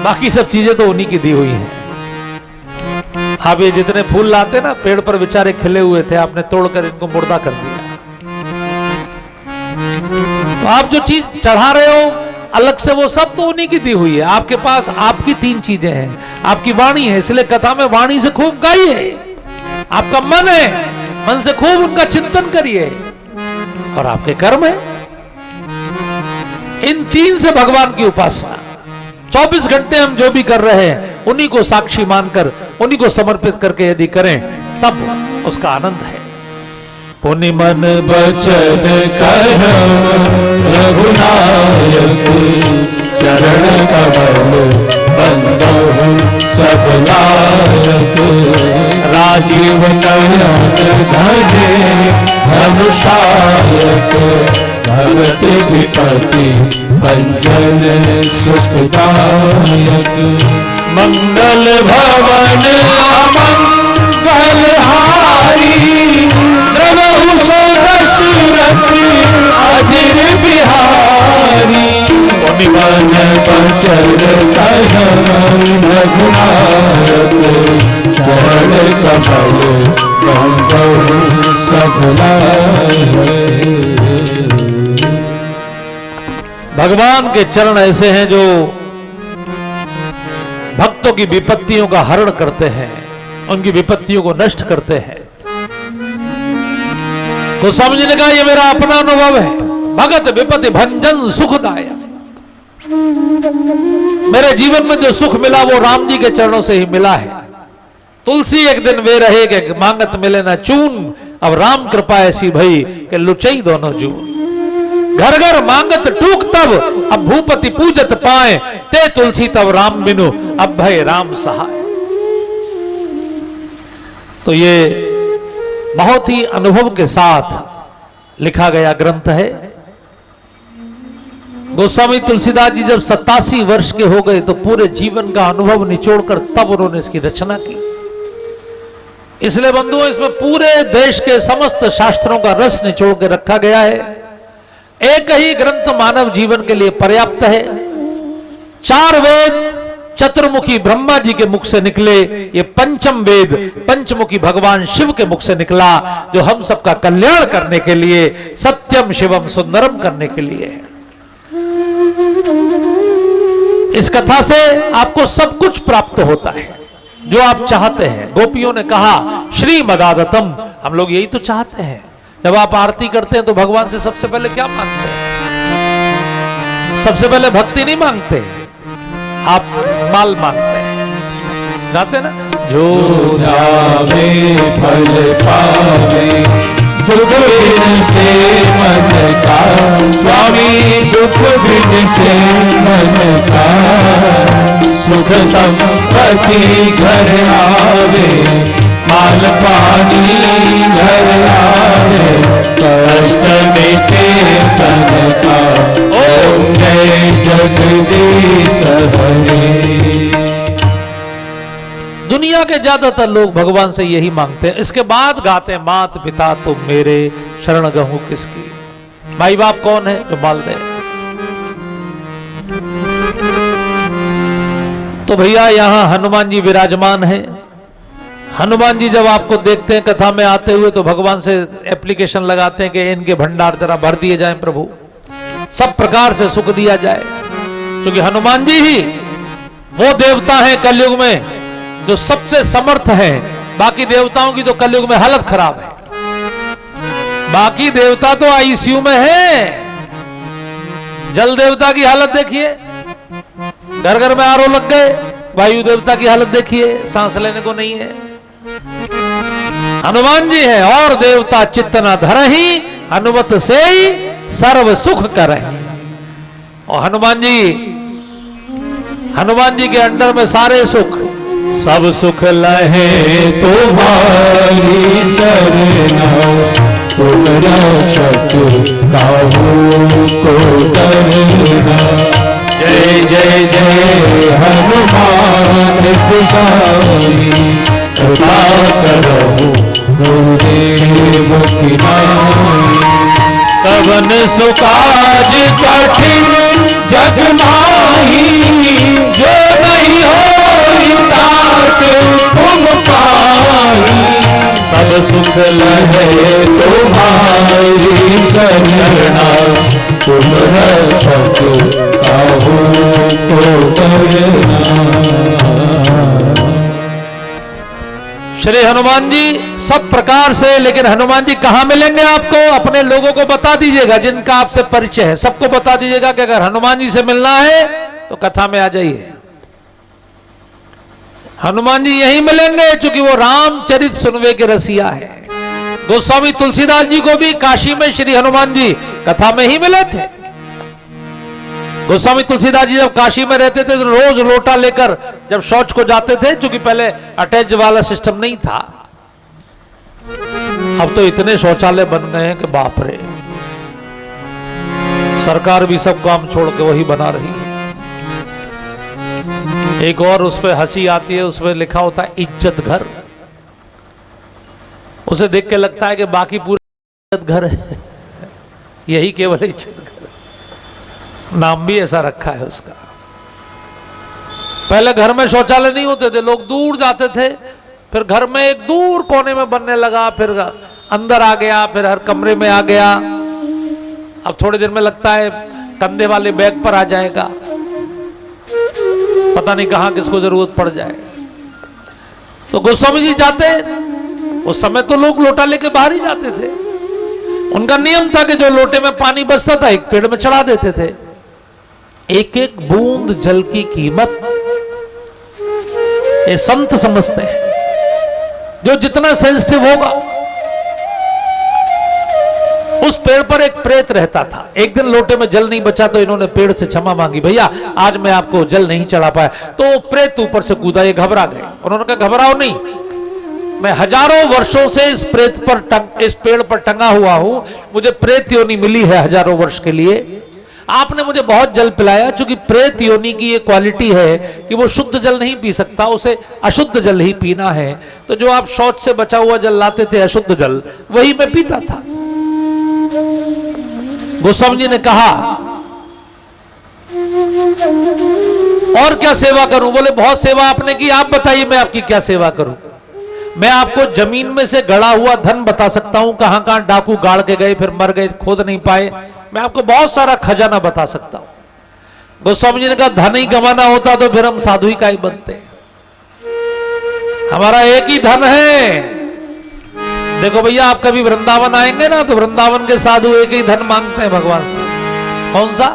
बाकी सब चीजें तो उन्हीं की दी हुई हैं। आप ये जितने फूल लाते ना, पेड़ पर बेचारे खिले हुए थे, आपने तोड़कर इनको मुर्दा कर दिया। तो आप जो चीज चढ़ा रहे हो अलग से, वो सब तो उन्हीं की दी हुई है। आपके पास आपकी 3 चीजें हैं। आपकी वाणी है, इसलिए कथा में वाणी से खूब गाइए। आपका मन है, मन से खूब उनका चिंतन करिए। और आपके कर्म है, इन 3 से भगवान की उपासना। 24 घंटे हम जो भी कर रहे हैं, उन्हीं को साक्षी मानकर, उन्हीं को समर्पित करके यदि करें, तब उसका आनंद है। पुनि मन बचन कर्म रघुनायक चरण कमल बंदहु सब लायक। राजीव नयन धजे धनुषायक भगत विपति पंजन सुखदायक। मंगल भवन अमंगल हारी द्रवहु सो दशरथ अजिर बिहारी। पुनि मन बचन कर्म रघुनायक चरण कमल बंदहु सब लायक। भगवान के चरण ऐसे हैं जो भक्तों की विपत्तियों का हरण करते हैं, उनकी विपत्तियों को नष्ट करते हैं। तो समझने का ये मेरा अपना अनुभव है। भगत विपत्ति भंजन सुखदायक। मेरे जीवन में जो सुख मिला वो राम जी के चरणों से ही मिला है। तुलसी एक दिन वे रहे कि मांगत मिले ना चून, अब राम कृपा ऐसी भई कि लुचई दोनों जून। घर घर मांगत टूक तब, अब भूपति पूजत पाए, ते तुलसी तब राम बिनु, अब भय राम सहाय। तो ये बहुत ही अनुभव के साथ लिखा गया ग्रंथ है। गोस्वामी तुलसीदास जी जब 87 वर्ष के हो गए तो पूरे जीवन का अनुभव निचोड़कर तब उन्होंने इसकी रचना की। इसलिए बंधुओं, इसमें पूरे देश के समस्त शास्त्रों का रस निचोड़ के रखा गया है। एक ही ग्रंथ मानव जीवन के लिए पर्याप्त है। 4 वेद चतुर्मुखी ब्रह्मा जी के मुख से निकले, ये पंचम वेद पंचमुखी भगवान शिव के मुख से निकला, जो हम सबका कल्याण करने के लिए, सत्यम शिवम सुंदरम करने के लिए है। इस कथा से आपको सब कुछ प्राप्त होता है जो आप चाहते हैं। गोपियों ने कहा श्री मदादतम, हम लोग यही तो चाहते हैं। जब आप आरती करते हैं तो भगवान से सबसे पहले क्या मांगते हैं? सबसे पहले भक्ति नहीं मांगते, आप माल मांगते हैं, जाते ना। जो जावे फल पावे, दुख बिन से मन का स्वामी, दुख बिन से मन का सुख संपत्ति घर आवे, माल पानी घर आवे, कष्ट मिटे तन का। ओम जय जगदीश हरे। दुनिया के ज्यादातर लोग भगवान से यही मांगते हैं। इसके बाद गाते हैं मात पिता तुम मेरे, शरण गहूं किसकी। माई बाप कौन है? जो माल दे। तो भैया यहां हनुमान जी विराजमान हैं। हनुमान जी जब आपको देखते हैं कथा में आते हुए तो भगवान से एप्लीकेशन लगाते हैं कि इनके भंडार जरा भर दिए जाएं प्रभु, सब प्रकार से सुख दिया जाए। क्योंकि हनुमान जी ही वो देवता हैं कलयुग में जो सबसे समर्थ हैं। बाकी देवताओं की तो कलयुग में हालत खराब है। बाकी देवता तो आईसीयू में है। जल देवता की हालत देखिए, घर घर में आरओ लग गए। वायु देवता की हालत देखिए, सांस लेने को नहीं है। हनुमान जी है और देवता चित्त न धरहि, हनुमत से ही सर्व सुख करहि। और हनुमान जी के अंडर में सारे सुख, सब सुख लहे तुम्हारी शरणा, तुम रक्षक काहू को डरना। जय जय जय हनुमान गोसाई, कृपा करो गुरुदेव की नाई। कवन सुकाज कठिन जग माही, जो नहीं हो तात तुम पाई। सब सुख लहे तुम्हारी शरणा, तुम रक्षक काहू को डरना। श्री हनुमान जी सब प्रकार से। लेकिन हनुमान जी कहां मिलेंगे आपको? अपने लोगों को बता दीजिएगा जिनका आपसे परिचय है, सबको बता दीजिएगा कि अगर हनुमान जी से मिलना है तो कथा में आ जाइए। हनुमान जी यहीं मिलेंगे क्योंकि वो रामचरित सुनवे के रसिया है। गोस्वामी तुलसीदास जी को भी काशी में श्री हनुमान जी कथा में ही मिले थे। गोस्वामी तुलसीदास जी जब काशी में रहते थे तो रोज लोटा लेकर जब शौच को जाते थे, क्योंकि पहले अटैच वाला सिस्टम नहीं था। अब तो इतने शौचालय बन गए हैं कि बाप रे, सरकार भी सब काम छोड़ के वही बना रही है। एक और उस पर हंसी आती है, उसमें लिखा होता है इज्जत घर। उसे देख के लगता है कि बाकी पूरा इज्जत घर है, यही केवल इज्जत घर। नाम भी ऐसा रखा है उसका। पहले घर में शौचालय नहीं होते थे, लोग दूर जाते थे, फिर घर में एक दूर कोने में बनने लगा, फिर अंदर आ गया, फिर हर कमरे में आ गया। अब थोड़ी देर में लगता है कंधे वाले बैग पर आ जाएगा, पता नहीं कहां किसको जरूरत पड़ जाए। तो गोस्वामी जी जाते, उस समय तो लोग लोटा लेके बाहर ही जाते थे। उनका नियम था कि जो लोटे में पानी बचता था एक पेड़ में चढ़ा देते थे। एक एक बूंद जल की कीमत ये संत समझते हैं। जो जितना सेंसिटिव होगा, उस पेड़ पर एक प्रेत रहता था। एक दिन लोटे में जल नहीं बचा तो इन्होंने पेड़ से क्षमा मांगी, भैया आज मैं आपको जल नहीं चढ़ा पाया। तो वो प्रेत ऊपर से कूदा, ये घबरा गए। उन्होंने कहा घबराओ नहीं, मैं हजारों वर्षों से इस पेड़ पर टंगा हुआ हूं, मुझे प्रेत योनि मिली है हजारों वर्ष के लिए। आपने मुझे बहुत जल पिलाया, क्योंकि प्रेत योनि की ये क्वालिटी है कि वो शुद्ध जल नहीं पी सकता, उसे अशुद्ध जल ही पीना है। तो जो आप शौच से बचा हुआ जल लाते थे, अशुद्ध जल, वही मैं पीता था। गोस्वामी जी ने कहा और क्या सेवा करूं? बोले बहुत सेवा आपने की, आप बताइए मैं आपकी क्या सेवा करूं। मैं आपको जमीन में से गड़ा हुआ धन बता सकता हूं, कहां कहां डाकू गाड़ के गए, फिर मर गए, खोद नहीं पाए। मैं आपको बहुत सारा खजाना बता सकता हूं। गोस्वामी जी ने कहा धन ही कमाना होता तो फिर हम साधु ही का ही बनते, हमारा एक ही धन है। देखो भैया, आप कभी वृंदावन आएंगे ना, तो वृंदावन के साधु एक ही धन मांगते हैं भगवान से। कौन सा?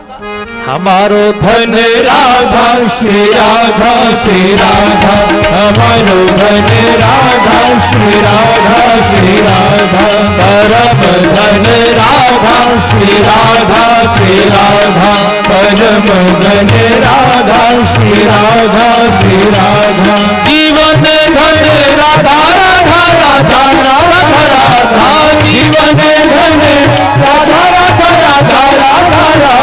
हमारो धन राधा श्री राधा श्री राधा, हमारो धन राधा श्री राधा श्री राधा, परम धन राधा श्री राधा श्री राधा, परम धन राधा श्री राधा श्री राधा, जीवन धन राधा राधा राधा राधा राधा, जीवन धन राधा राधा राधा राधा राधा,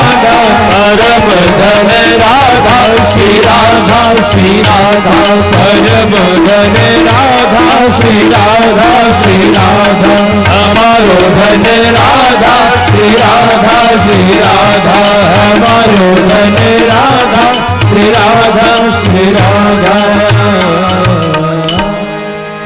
परम धन राधा श्री राधा श्री राधा, परम धन राधा श्री राधा श्री राधा, हमारो धन राधा श्री राधा श्री राधा, हमारो धन राधा श्री राधा श्री राधा।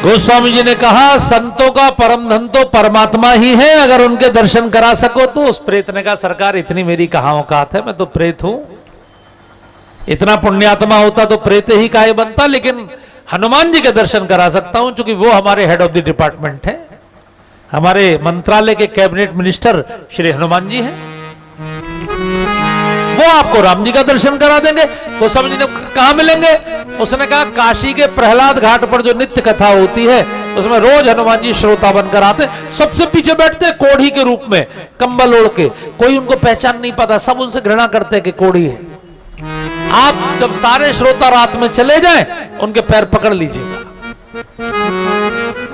गोस्वामी जी ने कहा संतों का परम धन तो परमात्मा ही है, अगर उनके दर्शन करा सको तो। उस प्रेत ने कहा सरकार इतनी मेरी कहाँ औकात है, मैं तो प्रेत हूं, इतना पुण्यात्मा होता तो प्रेत ही काहे बनता। लेकिन हनुमान जी के दर्शन करा सकता हूं, क्योंकि वो हमारे हेड ऑफ द डिपार्टमेंट है, हमारे मंत्रालय के कैबिनेट मिनिस्टर श्री हनुमान जी हैं, वो आपको राम जी का दर्शन करा देंगे। गोस्वामी जी ने कहा मिलेंगे? उसने कहा काशी के प्रहलाद घाट पर जो नित्य कथा होती है उसमें रोज हनुमान जी श्रोता बनकर आते, सबसे पीछे बैठते कोढ़ी के रूप में, कंबल ओढ़ के, कोई उनको पहचान नहीं पाता, सब उनसे घृणा करते कि कोढ़ी है। आप जब सारे श्रोता रात में चले जाएं, उनके पैर पकड़ लीजिएगा।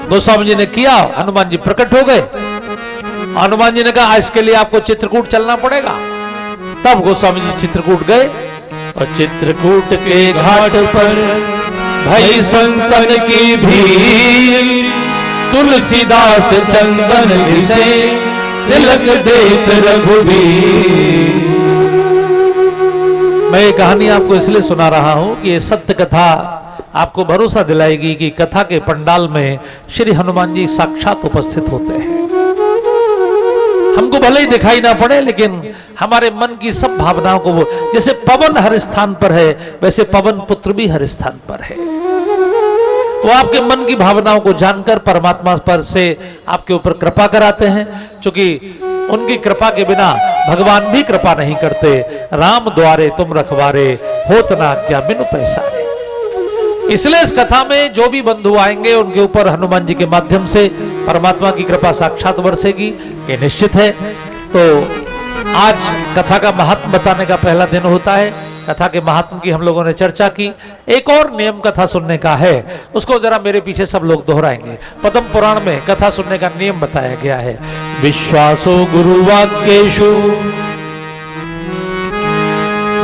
गोस्वामी जी ने किया, हनुमान जी प्रकट हो गए। हनुमान जी ने कहा इसके लिए आपको चित्रकूट चलना पड़ेगा। तब गोस्वामी जी चित्रकूट गए, और चित्रकूट के घाट पर भई संतन की भीड़, तुलसीदास चंदन घिसे तिलक देत रघुबीर। मैं ये कहानी आपको इसलिए सुना रहा हूं कि ये सत्य कथा आपको भरोसा दिलाएगी कि कथा के पंडाल में श्री हनुमान जी साक्षात उपस्थित होते हैं। हमको भले ही दिखाई ना पड़े, लेकिन हमारे मन की सब भावनाओं को वो, जैसे पवन हर स्थान पर है वैसे पवन पुत्र भी हर स्थान पर है। वो आपके मन की भावनाओं को जानकर परमात्मा पर से आपके ऊपर कृपा कराते हैं, क्योंकि उनकी कृपा के बिना भगवान भी कृपा नहीं करते। राम द्वारे तुम रखवारे, होत ना क्या बिनु पैसारे। इसलिए इस कथा में जो भी बंधु आएंगे उनके ऊपर हनुमान जी के माध्यम से परमात्मा की कृपा साक्षात बरसेगी, ये निश्चित है। तो आज कथा का महात्म बताने का पहला दिन होता है। कथा के महात्म की हम लोगों ने चर्चा की। एक और नियम कथा सुनने का है, उसको जरा मेरे पीछे सब लोग दोहराएंगे। पद्म पुराण में कथा सुनने का नियम बताया गया है। विश्वासो गुरुवाक्येषु,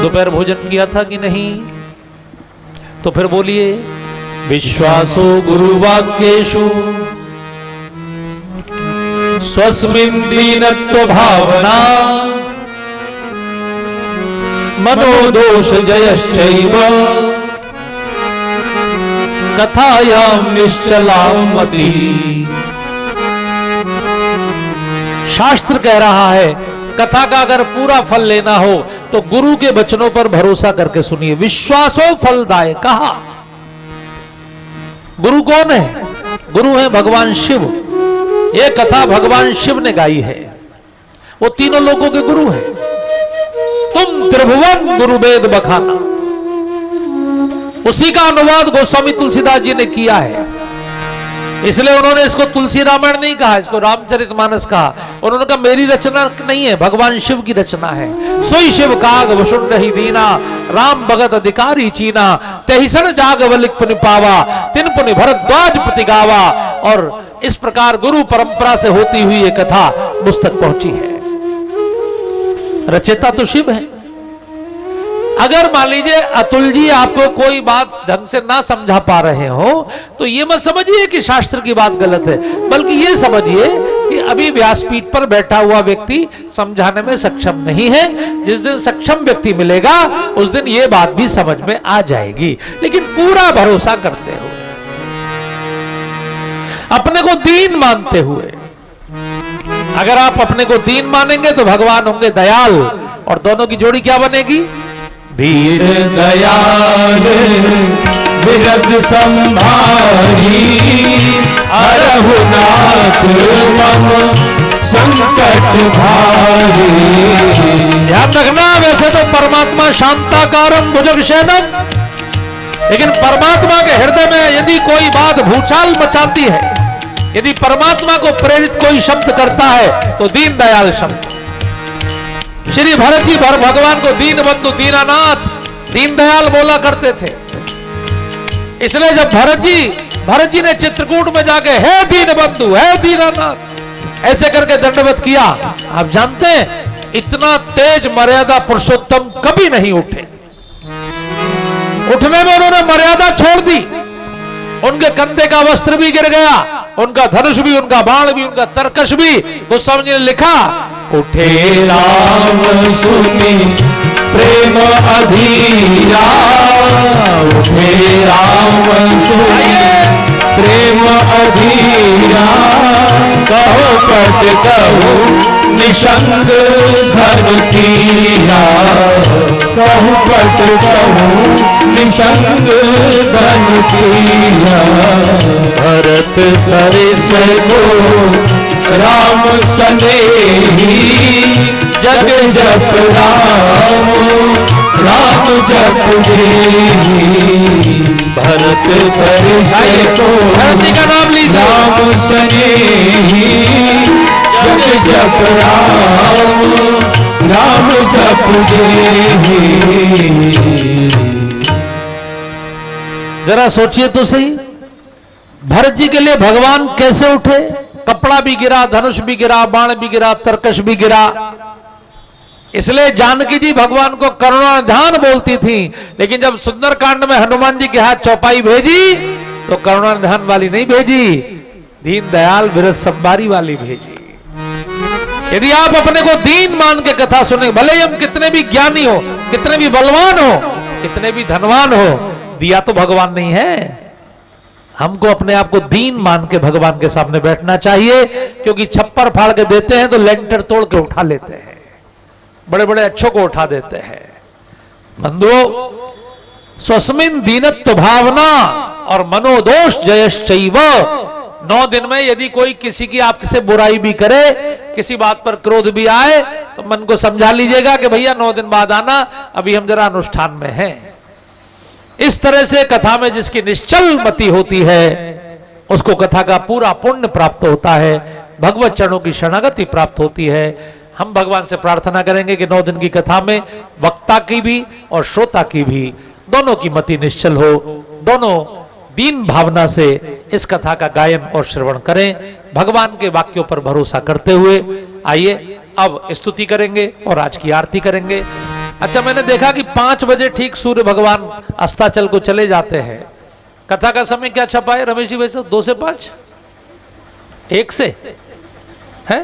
दोपहर भोजन किया था कि नहीं? तो फिर बोलिए विश्वासो गुरुवाक्येषु स्वस्मिन् दीनत्व भावना मनोदोष जयश्चैव कथायां निश्चलां मति। शास्त्र कह रहा है कथा का अगर पूरा फल लेना हो तो गुरु के वचनों पर भरोसा करके सुनिए। विश्वासो फलदाय कहा। गुरु कौन है? गुरु है भगवान शिव। ये कथा भगवान शिव ने गाई है, वो तीनों लोगों के गुरु हैं। तुम त्रिभुवन गुरु वेद बखाना, उसी का अनुवाद गोस्वामी तुलसीदास जी ने किया है। इसलिए उन्होंने इसको तुलसी रामायण नहीं कहा, इसको रामचरितमानस कहा। उन्होंने कहा मेरी रचना नहीं है, भगवान शिव की रचना है। सोई शिव काग वसुंड ही दीना, राम भगत अधिकारी चीना, तेहिसन जाग वलिक पुनि पावा, तिन पुनि भरद्वाज प्रति गावा। और इस प्रकार गुरु परंपरा से होती हुई ये कथा मुझ तक पहुंची है। रचयिता तो शिव है। अगर मान लीजिए अतुल जी आपको कोई बात ढंग से ना समझा पा रहे हो तो ये मत समझिए कि शास्त्र की बात गलत है, बल्कि ये समझिए कि अभी व्यासपीठ पर बैठा हुआ व्यक्ति समझाने में सक्षम नहीं है। जिस दिन सक्षम व्यक्ति मिलेगा उस दिन ये बात भी समझ में आ जाएगी। लेकिन पूरा भरोसा करते हुए, अपने को दीन मानते हुए, अगर आप अपने को दीन मानेंगे तो भगवान होंगे दयाल, और दोनों की जोड़ी क्या बनेगी? धीर दयाल विरद संभारी, रघुनाथ मम संकट भारी। ध्यान रखना, वैसे तो परमात्मा शांताकारम भुजगशयनम, लेकिन परमात्मा के हृदय में यदि कोई बात भूचाल मचाती है, यदि परमात्मा को प्रेरित कोई शब्द करता है तो दीन दयाल शब्द। श्री भरत जी भगवान को दीन बंधु दीनानाथ दीन दयाल बोला करते थे। इसलिए जब भरत जी ने चित्रकूट में जाके हे दीन बंधु हे दीनानाथ ऐसे करके दंडवत किया, आप जानते हैं इतना तेज मर्यादा पुरुषोत्तम कभी नहीं उठे। उठने में उन्होंने मर्यादा छोड़ दी। उनके कंधे का वस्त्र भी गिर गया, उनका धनुष भी, उनका बाण भी, उनका तरकश भी। गोस्वामी जी ने लिखा, उठे राम सुनी प्रेम अधीरा, उठे राम सुनी प्रेम अधीरा, कहो पट कहो निशंग धन तीरा, कहो पट कहो निशंग धन तीरा। भरत सरिस को राम सनेही, जग जप राम राम जप देही। भरत सरिस को भरत जी का नाम लीजिए, राम सनेही, जग जप राम राम जप देही। जरा सोचिए तो सही, भरत जी के लिए भगवान कैसे उठे? कपड़ा भी गिरा, धनुष भी गिरा, बाण भी गिरा, तरकश भी गिरा। इसलिए जानकी जी भगवान को करुणानिधान बोलती थी, लेकिन जब सुंदरकांड में हनुमान जी के हाथ चौपाई भेजी तो करुणानिधान वाली नहीं भेजी, दीन दयाल विरत संभारी वाली भेजी। यदि आप अपने को दीन मान के कथा सुने, भले ही हम कितने भी ज्ञानी हो, कितने भी बलवान हो, कितने भी धनवान हो, दिया तो भगवान नहीं है। हमको अपने आप को दीन मान के भगवान के सामने बैठना चाहिए, क्योंकि छप्पर फाड़ के देते हैं तो लेंटर तोड़ के उठा लेते हैं, बड़े बड़े अच्छों को उठा देते हैं। बंधुओं, स्वस्मिन दीनत्व भावना और मनोदोष जयश्चैव। 9 दिन में यदि कोई किसी की आपसे बुराई भी करे, किसी बात पर क्रोध भी आए, तो मन को समझा लीजिएगा कि भैया 9 दिन बाद आना, अभी हम जरा अनुष्ठान में हैं। इस तरह से कथा में जिसकी निश्चल मति होती है उसको कथा का पूरा पुण्य प्राप्त होता है, भगवत चरणों की शरणागति प्राप्त होती है। हम भगवान से प्रार्थना करेंगे कि 9 दिन की कथा में वक्ता की भी और श्रोता की भी दोनों की मति निश्चल हो, दोनों दीन भावना से इस कथा का गायन और श्रवण करें, भगवान के वाक्यों पर भरोसा करते हुए। आइए अब स्तुति करेंगे और आज की आरती करेंगे। अच्छा, मैंने देखा कि 5 बजे ठीक सूर्य भगवान अस्ताचल को चले जाते हैं। कथा का समय क्या छपा है रमेश जी? वैसे 2 से 5, 1 से है।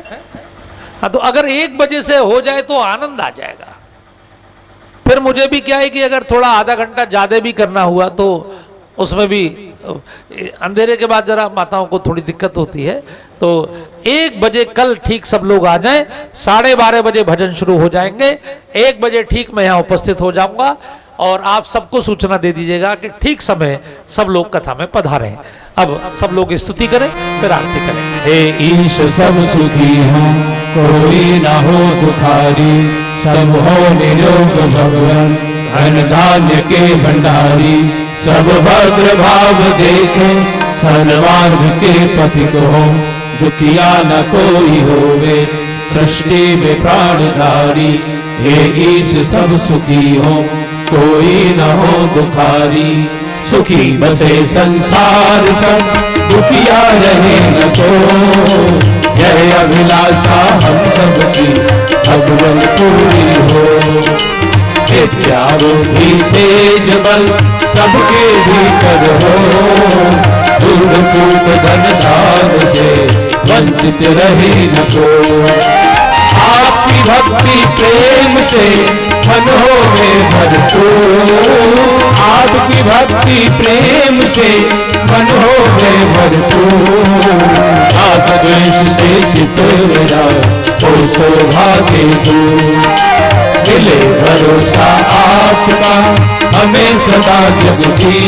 हाँ, तो अगर 1 बजे से हो जाए तो आनंद आ जाएगा। फिर मुझे भी क्या है कि अगर थोड़ा आधा घंटा ज्यादा भी करना हुआ तो उसमें भी अंधेरे के बाद जरा माताओं को थोड़ी दिक्कत होती है, तो 1 बजे कल ठीक सब लोग आ जाएं, 12:30 बजे भजन शुरू हो जाएंगे, 1 बजे ठीक मैं यहाँ उपस्थित हो जाऊंगा और आप सबको सूचना दे दीजिएगा कि ठीक समय सब लोग कथा में पधारें। अब सब लोग स्तुति करें फिर आरती करें। हे ईश सब सुखी हो, कोई ना हो दुखारी, सब हो निरोग भगवान, धन धान्य के भंडारी, सब भद्र भाव देखे, सर्वार्ग के पथिक हो, दुखिया न कोई होवे, सृष्टि में प्राणधारी। हे ईश सब सुखी हो, कोई न हो दुखारी, सुखी बसे संसार सब, दुखिया रहे न को, जय अभिलाषा हम सबकी भगवन पूरी हो। विद्यारूपी तेज बल सबके भीतर हो, दूर पूत धन धान से वंचित रहे न को। आपकी भक्ति प्रेम से मन हो में भरपूर, आपकी भक्ति प्रेम से मन हो में भरपूर। आप द्वेष से चित मेरा हो शोभा के दूर, मिले भरोसा आपका हमें सदा जग की,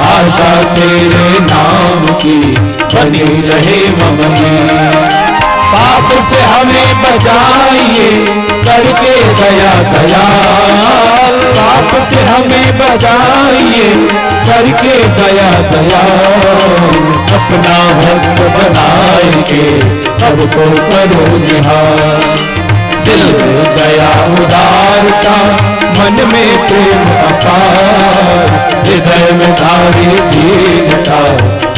आशा तेरे नाम की बनी रहे ममनी। पाप से हमें बचाइए करके दया दयाल, पाप से हमें बचाइए करके दया दयाल। अपना भक्त बनाएंगे सबको करो निहार, दिल में दया उदारता, मन में प्रेम अपार, हृदय में धारी दीनता,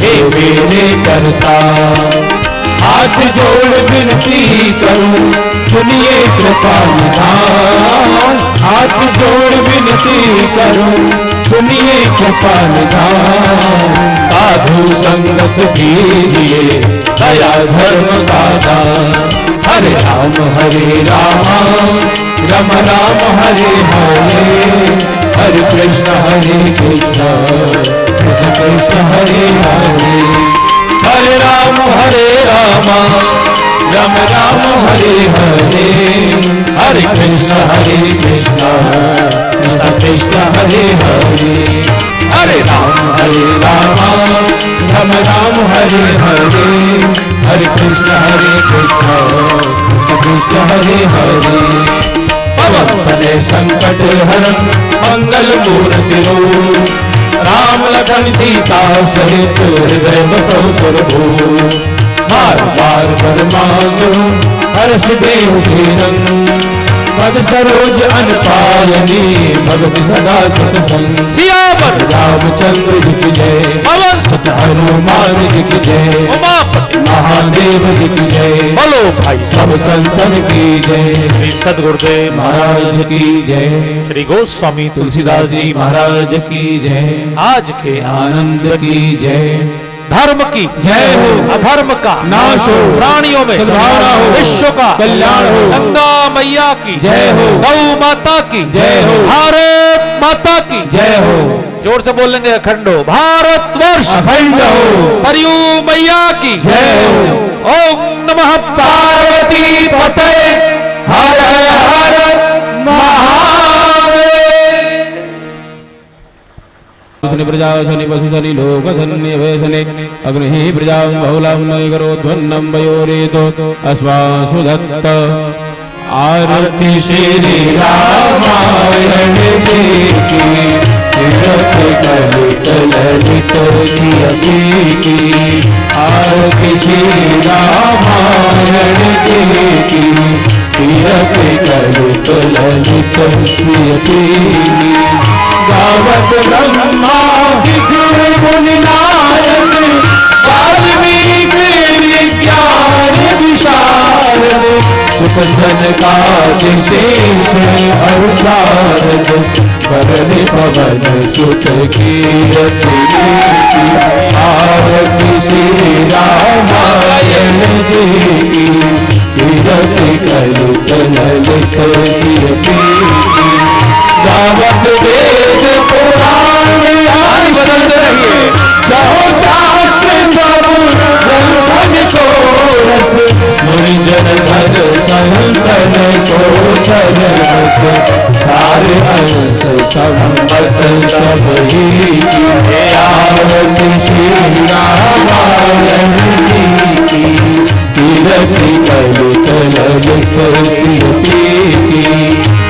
हे मेरे करता। हाथ जोड़ विनती करूं सुनिए कृपा निधान, हाथ जोड़ विनती करूं सुनिए कृपा निधान। साधु संगत कीजिए दया धर्म का दान, हरे राम राम राम हरे हरे, हरे कृष्ण कृष्ण कृष्ण हरे हरे। हरे राम राम राम हरे हरे, हरे कृष्ण कृष्ण कृष्ण कृष्ण हरे हरे। हरे राम राम राम हरे हरे, हरे कृष्ण कृष्ण कृष्ण हरे हरे। पवन तनय संकट हरन मंगल मूर्ति रूप, राम लखन सीता सहित हृदय बसो सुरभूप। बार बार वर मांगो हर्ष देव श्रीरंग, पद सरोज अनपायनी भगत सदा सतसंग। सियावर रामचंद्र जी की जय, पवन सुत हनुमान जी की जय, उमापति महादेव जी की जय, बोलो भाई सब संतन की जय। श्री सद्गुरुदेव महाराज की जय, श्री गोस्वामी तुलसीदास जी महाराज की जय, आज के आनंद की जय। धर्म की जय हो, अधर्म का नाश हो, प्राणियों में सद्भावना हो, विश्व का कल्याण हो। गंगा मैया की जय हो, गौ माता की जय हो, भारत माता की जय हो। जोर से बोलेंगे अखंडो भारतवर्ष अखंड हो, सरयू मैया की जय हो। ओम नमः पार्वती पते हर हर महादेव। शनि प्रजा शनि पशु शनि लोक शनि वैशने अग्नि प्रजा बहुलां नैकरोध्वन्नं वयोरेतो अस्मासु दत्त। आरती श्री रामायण की, तीरथ कलित ललित श्री की। आरती श्री रामायण की, तीरथ कलित ललित श्री की। गावत ब्रह्मा विष्णु मुनि नारद, वाल्मीकि विज्ञान विशारद। सुख सनकादि शेष हर्षारद, करने पवन सुत कीरति रीति। आरती श्री रामायण जी की, तीरथ कलित ललित श्री की। गावत वेद पुराण आनंद रहिए, चाहो शास्त्र सब जन को संपत सब ही की, आरती श्री रामायण जी की। कीरति कलित ललित की,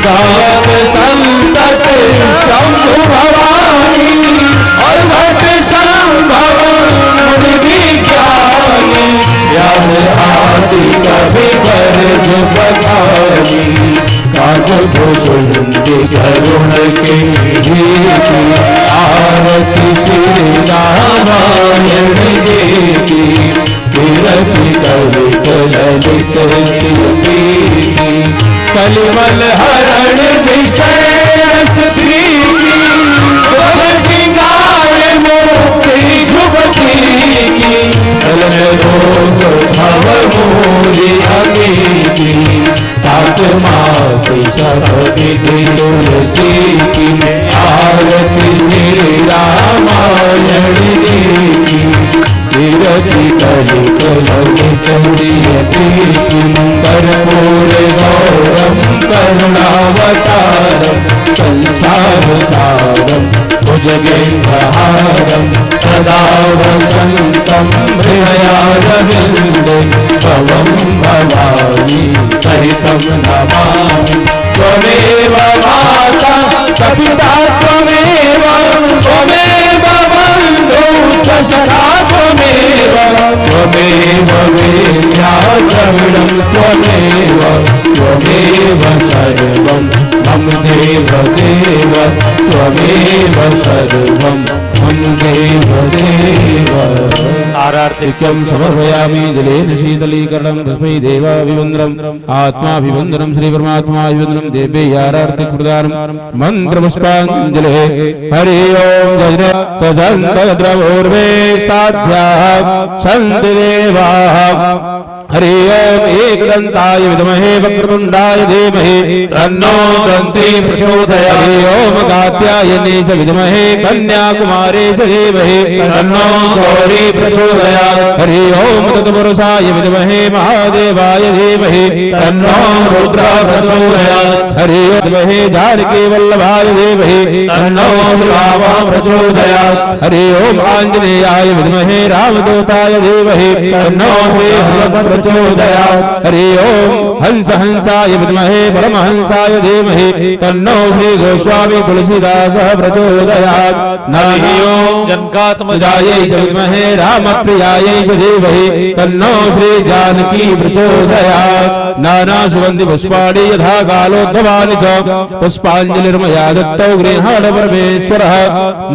गात संतत शंभु भवानी, और घट संभव मुनि विज्ञानी। व्यास आदि कवि कर बखानी, काज भूषण करुण के रीति। आरती श्री रामायण जी की, कीरति कलित ललित की। कलिमल हरण विषय प्रीति, सब सिंगार मोक्ति जुबती की। कलन रोग भव मोरी अमीति, तात माति सब विधि तुलसी की। आरती श्री रामायण जी की, कीरति कलित ललित प्रीति। कर्पूर गौरम करुणावतारम, संसार सारम भुजगेन्द्रहारम। सदा वसन्तं हृदयारविन्दे, भवं भवानी सहितं नमामि। त्वमेव माता च पिता त्वमेव, त्वमेव बन्धुः च सखा त्वमेव, त्वमेव विद्या द्रविणं त्वमेव, त्वमेव सर्वं मम देव देव, त्वमेव सर्वं मम देव देव। आरार्तिक्यं समर्पयामि जलेन शीतलीकरणं तस्मै देवाभिवन्दनम् आत्माभिवन्दनं श्री परमात्माभिवन्दनं देव्यै आरार्तिक प्रदानं मन्त्रपुष्पाञ्जलिः। हरि ओम जय सजन्तद्रवोर्वे साध्याः सन्ति देवाः। हरि ओम एकदन्ताय विद्महे वक्रतुण्डाय धीमहि तन्नो दन्ती प्रचोदयात्। हरि ओम कात्यायने च विद्महे कन्याकुमारी च धीमहि तन्नो गौरी प्रचोदयात्। हरि ओम तत्पुरुषाय विद्महे महादेवाय धीमहि तन्नो रुद्रः प्रचोदयात्। हरि ओम विद्महे जानकी वल्लभाय धीमहि तन्नो रामः प्रचोदयात्। हरि ओम आंजनेयाय विद्महे रामदूताय धीमहि तन्नो श्री हनुमत् प्रचोदयात्। हरि ओम हंस हंसाय विद्महे परमहंसाय धीमहि तन्नो श्री गोस्वामी तुलसीदासः प्रचोदयात्। हरि ओम जनकात्मजायै च विद्महे रामप्रियायै च धीमहि तन्नो श्री जानकी प्रचोदयात्। नाना सुगन्धि पुष्पाणि यथा कालोद्भवानि च पुष्पाञ्जलिर्मया दत्तौ गृहाण परमेश्वरः।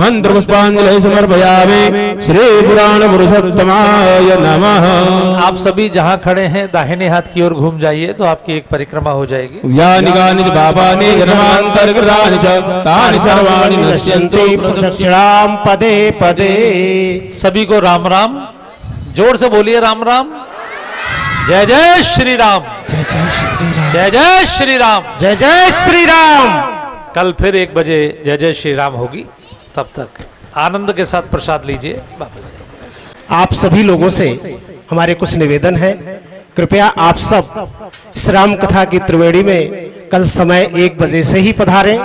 मंत्र पुष्पाञ्जलिः समर्पयामि श्री पुराण पुरुषोत्तमाय नमः। आप सभी जहाँ खड़े हैं दाहिने हाथ की ओर घूम जाइए तो आपकी एक परिक्रमा हो जाएगी। यानि कानि च पापानि जन्मान्तर्गतानि च तानि सर्वाणि नश्यन्ति प्रदक्षिणां पदे पदे। सभी को राम राम, जोर से बोलिए राम राम। जय जय श्री राम, जय जय श्री राम, जय जय श्री राम, जय जय श्री राम। कल फिर 1 बजे जय जय श्री राम होगी। तब तक आनंद के साथ प्रसाद लीजिए। बाबा जी आप सभी लोगों से हमारे कुछ निवेदन है। कृपया आप सब इस राम कथा की त्रिवेणी में कल समय 1 बजे से ही पधारें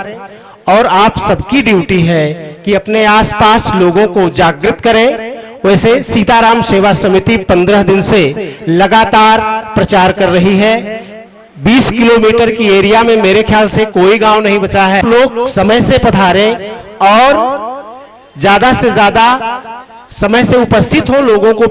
और आप सबकी ड्यूटी है कि अपने आसपास लोगों को जागृत करें। वैसे सीताराम सेवा समिति 15 दिन से लगातार प्रचार कर रही है। 20 किलोमीटर की एरिया में मेरे ख्याल से कोई गांव नहीं बचा है। लोग समय से पधारें और ज्यादा से ज्यादा समय से उपस्थित हो, लोगों को